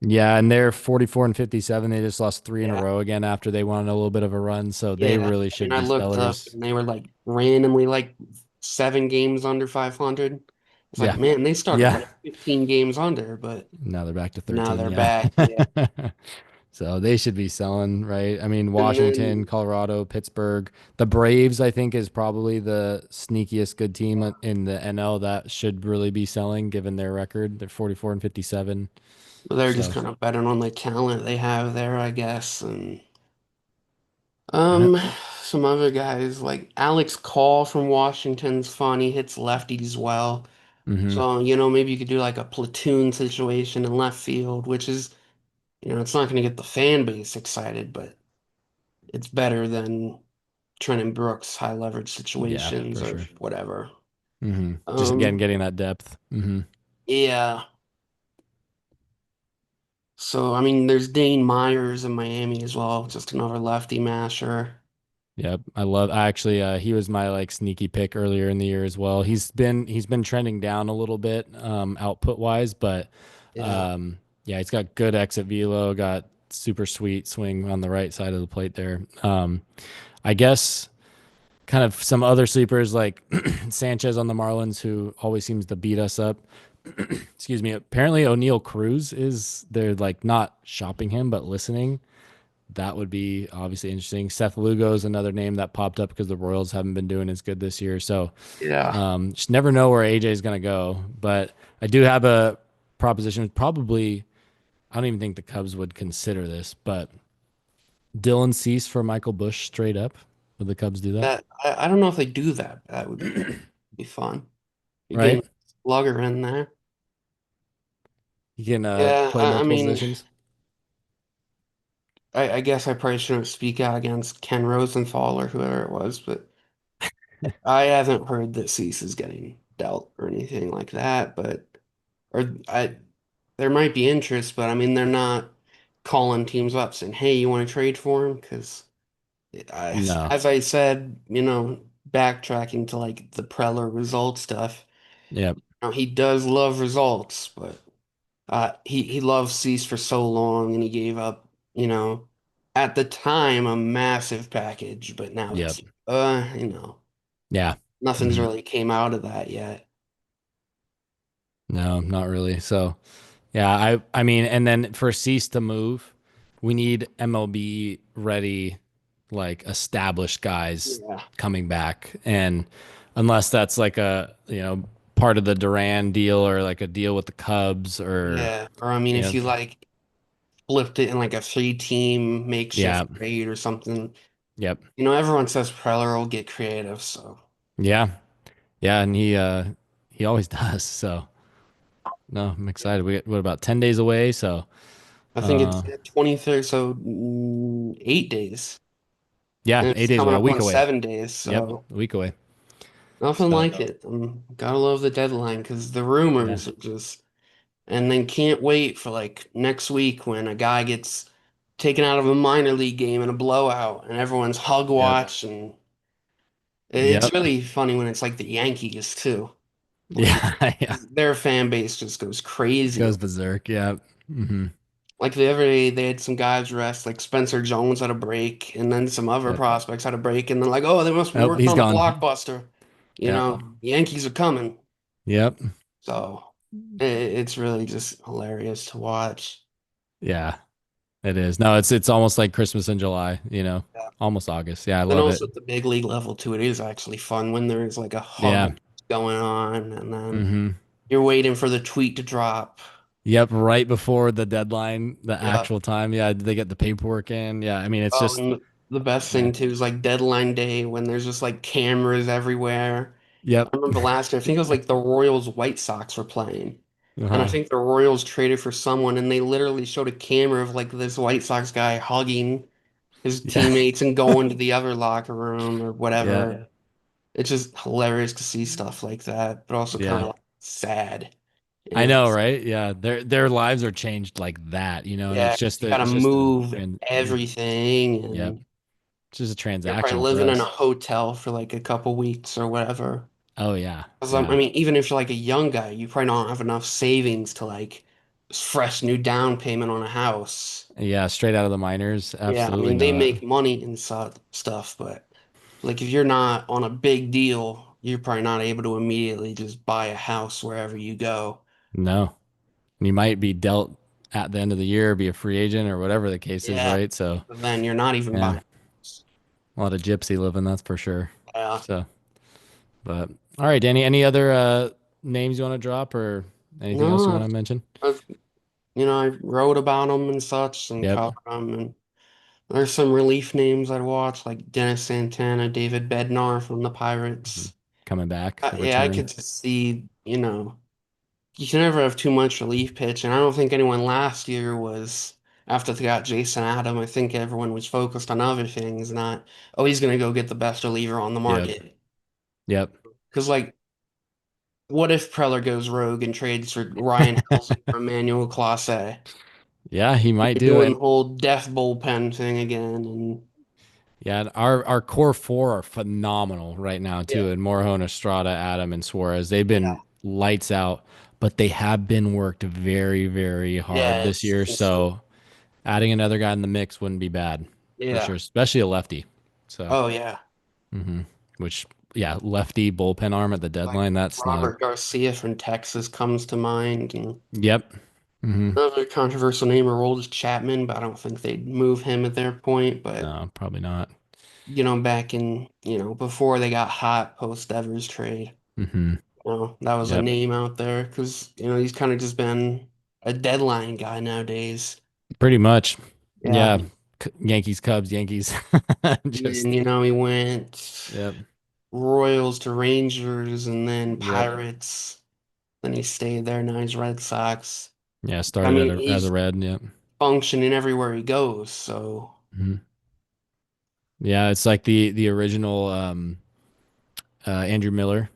Yeah, and they're 44 and 57. They just lost three in a Yeah. row again after they won a little bit of a run, so they Yeah, really I mean, should I be looked up sellers. and they were like randomly like 7 games under 500. It's like, Yeah. man, they started Yeah. like 15 games under, but Now they're back to now 13, they're yeah. back. Yeah. So they should be selling, right? I mean, And Washington, then Colorado, Pittsburgh. The Braves, I think, is probably the sneakiest good team in the NL that should really be selling given their record. They're 44 and 57. they're just So, kind of betting on the talent they have there, I guess. And uh, um, some other guys like Alex Call from Washington's fun. He hits lefties well. hmm So, maybe you could do like a platoon situation in left field, which is, it's not going to get the fan base excited, but it's better than Trenton Brooks high leverage Yeah, situations for or sure. whatever. Just again, Um, getting that depth. yeah. So I mean, there's Dane Myers in Miami as well, just another lefty masher. Yep, I actually he was my like sneaky pick earlier in the year as well. He's been trending down a little bit output wise, but Yeah. yeah, he's got good exit velo, got super sweet swing on the right side of the plate there. I guess kind of some other sleepers like Sanchez on the Marlins, who always seems to beat us up. Excuse me. Apparently, O'Neal Cruz is they're like not shopping him, but listening. That would be obviously interesting. Seth Lugo is another name that popped up because the Royals haven't been doing as good this year. So Yeah. just never know where AJ is going to go. But I do have a proposition. Probably, I don't even think the Cubs would consider this, but Dylan Cease for Michael Bush straight up. Would the Cubs do that? That I don't know if they do that. That would be fun. You're getting Right? a slugger in there. He can Yeah, play I multiple mean, positions. I guess I probably shouldn't speak out against Ken Rosenthal or whoever it was, but I haven't heard that Cease is getting dealt or anything like that. But or I there might be interest, but I mean they're not calling teams up saying, "Hey, you want to trade for him?" Because No. as I said, backtracking to like the Preller result stuff, Yep. he does love results, but he loved Cease for so long, and he gave up, at the time a massive package, but now Yep. it's Yeah. nothing's Hmm. really came out of that yet. No, not really. So yeah, I mean, and then for Cease to move, we need MLB ready, like established guys Yeah. coming back. And unless that's like a, part of the Duran deal or like a deal with the Cubs or, Yeah. Or I mean, you if know, you like flipped it in like a three team makeshift yeah, trade or something, yep. everyone says Preller will get creative, so Yeah. Yeah. And he always does. So no, I'm excited. We got, what, about 10 days away? So, I think it's uh, 23rd, so 8 days. yeah, And eight it's days coming away, a up week on away. 7 days, Yep. so A week away. nothing So, like it. Gotta love the deadline because the yeah. rumors are just, and then can't wait for like next week when a guy gets taken out of a minor league game in a blowout and everyone's hug Yep. watch. And it's Yep. really funny when it's like the Yankees too. Like Yeah. Yeah. their fan base just goes crazy. Goes berserk. Yeah. Hmm. Like the other day, they had some guys rest, like Spencer Jones had a break, and then some other Yep. prospects had a break, and then like, oh, they must be Oh, working he's on a gone. blockbuster. Yep. Yankees are coming. Yep. So it's really just hilarious to watch. Yeah. It is. No, it's almost like Christmas in July, Yeah. almost August. Yeah, I Then love it. also at the big league level too, it is actually fun when there's like a Yeah. hug going on, and then Hmm. you're waiting for the tweet to drop. Yep. Right before the deadline, the Yeah. actual time. Yeah. They get the paperwork in. Yeah. I mean, it's Oh, just, and the best yeah. thing too is like deadline day when there's just like cameras everywhere. Yep. I remember last year, I think it was like the Royals White Sox were playing. And I Uh-huh. think the Royals traded for someone and they literally showed a camera of like this White Sox guy hugging his Yeah. teammates and going to the other locker room or Yeah. whatever. Yeah. It's just hilarious to see stuff like that, but also kind Yeah. of like sad. I know, It's right? Yeah. Their lives are changed like that, and yeah, it's 'cause just you a gotta it's just a move everything yep. and It's just a you're probably transaction for living in a us. hotel for like a couple weeks or whatever. Oh yeah. 'Cause, I Yeah. mean, even if you're like a young guy, you probably don't have enough savings to like fresh new down payment on a house. Yeah, straight out of the minors. Yeah, I Absolutely mean, they not. make money in stuff, but like if you're not on a big deal, you're probably not able to immediately just buy a house wherever you go. No. You might be dealt at the end of the year, be a free agent or whatever the case is, Yeah, right? So, but then you're not even yeah, buying. a lot of gypsy living, that's for sure. Yeah, So, but all right, Danny, any other names you want to drop or anything else you no, want to mention? I've I wrote about them and such and Yep. covered them, and there's some relief names I'd watch like Dennis Santana, David Bednar from the Mhm. Pirates. Coming back, a Yeah, I return. could just see, you can never have too much relief pitch, and I don't think anyone last year was after they got Jason Adam. I think everyone was focused on other things, not, oh, he's gonna go get the best reliever on the Yep. market. Yep. Because like, what if Preller goes rogue and trades for Ryan Helsley or Emmanuel Clase? Yeah, he might You're do doing it. the whole death bullpen thing again, and Yeah, our core four are phenomenal right now yeah, too. And Morejon, Estrada, Adam, and Suarez. They've yeah, been lights out, but they have been worked very, very hard yeah, this it's year. just So adding another guy in the mix wouldn't be bad for yeah. sure, especially a lefty. So, Oh yeah. mhm. which yeah, lefty bullpen arm at the Like deadline. That's not. Robert Garcia from Texas comes to mind, and Yep. Hmm. another controversial name or is Chapman, but I don't think they'd move him at their point. But No, probably not. back in before they got hot post Devers trade, Hmm. that was a Yep. name out there because he's kind of just been a deadline guy nowadays. Pretty much. Yeah, Yeah. Yankees, Cubs, Yankees. and then Just he went yep. Royals to Rangers, and then Yep. Pirates. Then he stayed there. Now he's Red Sox. Yeah. I Started mean, as a he's red. Yep. functioning everywhere he goes. So Mhm. Yeah, it's like the original Andrew Miller,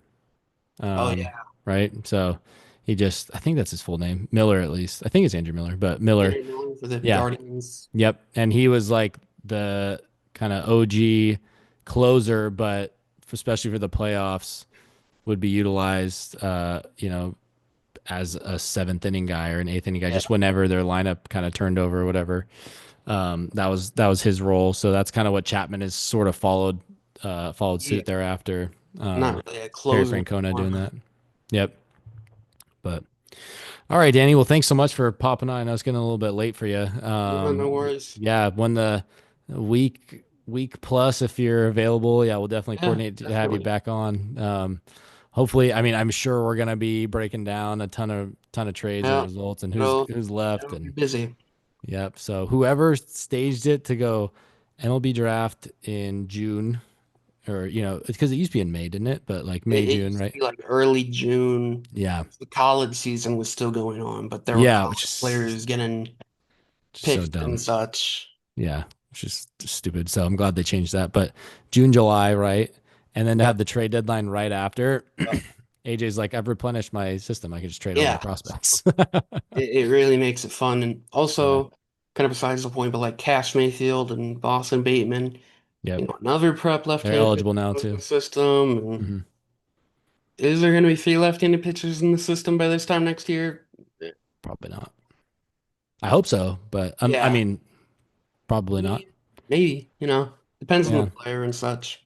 oh um, yeah, right? So he just I think that's his full name, Miller at least. I think it's Andrew Miller, but Miller. Danny Barrand for the Yeah. Guardians. Yep. And he was like the kind of OG closer, but especially for the playoffs, would be utilized, as a seventh inning guy or an eighth inning guy, Yeah, just whenever their lineup kind of turned over or whatever. That was his role. So that's kind of what Chapman has sort of followed yeah, suit thereafter. not really a Terry closer Francona anymore, doing but that. Yep. But all right, Danny. Well, thanks so much for popping on. I know it's getting a little bit late for you. yeah, no worries. Yeah, when the week plus, if you're available, yeah, we'll definitely Yeah, coordinate to have you definitely. back on. Hopefully, I mean, I'm sure we're gonna be breaking down a ton of trades and Yeah, results and who's it'll who's left it'll be and busy. yep. So whoever staged it to go MLB draft in June or because it used to be in May, didn't it? But like May, It June, used to right? be like early June. Yeah. The college season was still going on, but there were Yeah, which college is players getting just so picked and dumb. such. Yeah, which is just stupid. So I'm glad they changed that. But June, July, right? And then to Yeah, have the trade deadline right after, AJ's like, I've replenished my system. I can just trade all my yeah. prospects. It really makes it fun. And Yeah. also, kind of besides the point, but like Cash Mayfield and Boston Bateman, Yep. another prep They're left-handed pitcher eligible now in too. the system. And Hmm. is there going to be three left-handed pitchers in the system by this time next year? Probably not. I hope so, but I Yeah, mean, probably not. maybe, depends on the Yeah. player and such.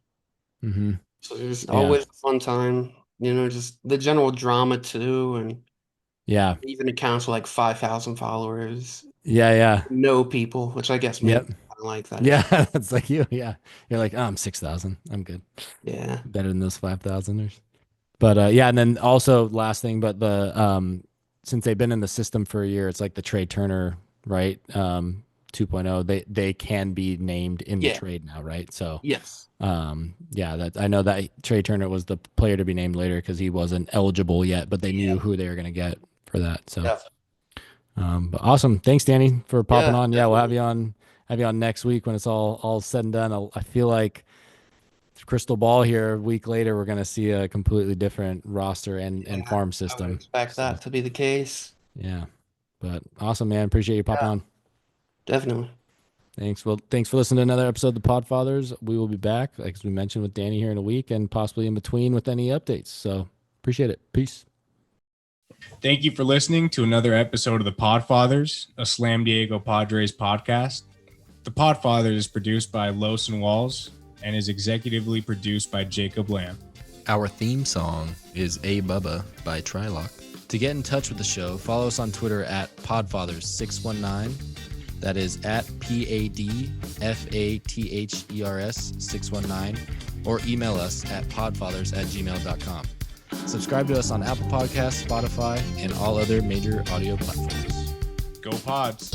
Hmm. So it's Yeah. always a fun time, just the general drama too, and Yeah. even accounts with like 5,000 followers, Yeah. Yeah. know people, which I guess maybe Yep. I don't like that. Yeah. That's like you. Yeah. You're like, oh, I'm 6,000. I'm good. Yeah, Better than those 5,000ers. But yeah, and then also last thing, but the since they've been in the system for a year, it's like the Trey Turner, right? 2.0, they can be named in the yeah, trade now, right? So yes, yeah, that I know that Trey Turner was the player to be named later because he wasn't eligible yet, but they yeah, knew who they were gonna get for that. So yeah, but awesome. Thanks, Danny, for popping yeah, on. Yeah, we'll have definitely. you on next week when it's all said and done. I feel like crystal ball here a week later we're going to see a completely different roster and Yeah, farm I would system, expect so that to be the case. yeah, but awesome, man. Appreciate you popping Yeah, on. definitely. Thanks for listening to another episode of the Podfathers. We will be back, like as we mentioned, with Danny here in a week and possibly in between with any updates, so appreciate it. Peace. Thank you for listening to another episode of the Podfathers, a Slam Diego Padres podcast. The Podfathers is produced by Los and Walls and is executively produced by Jacob Lamb. Our theme song is A Bubba by Trilock. To get in touch with the show, follow us on Twitter at Podfathers619. That is at PADFATHERS619, or email us at podfathers@gmail.com. Subscribe to us on Apple Podcasts, Spotify, and all other major audio platforms. Go Pods!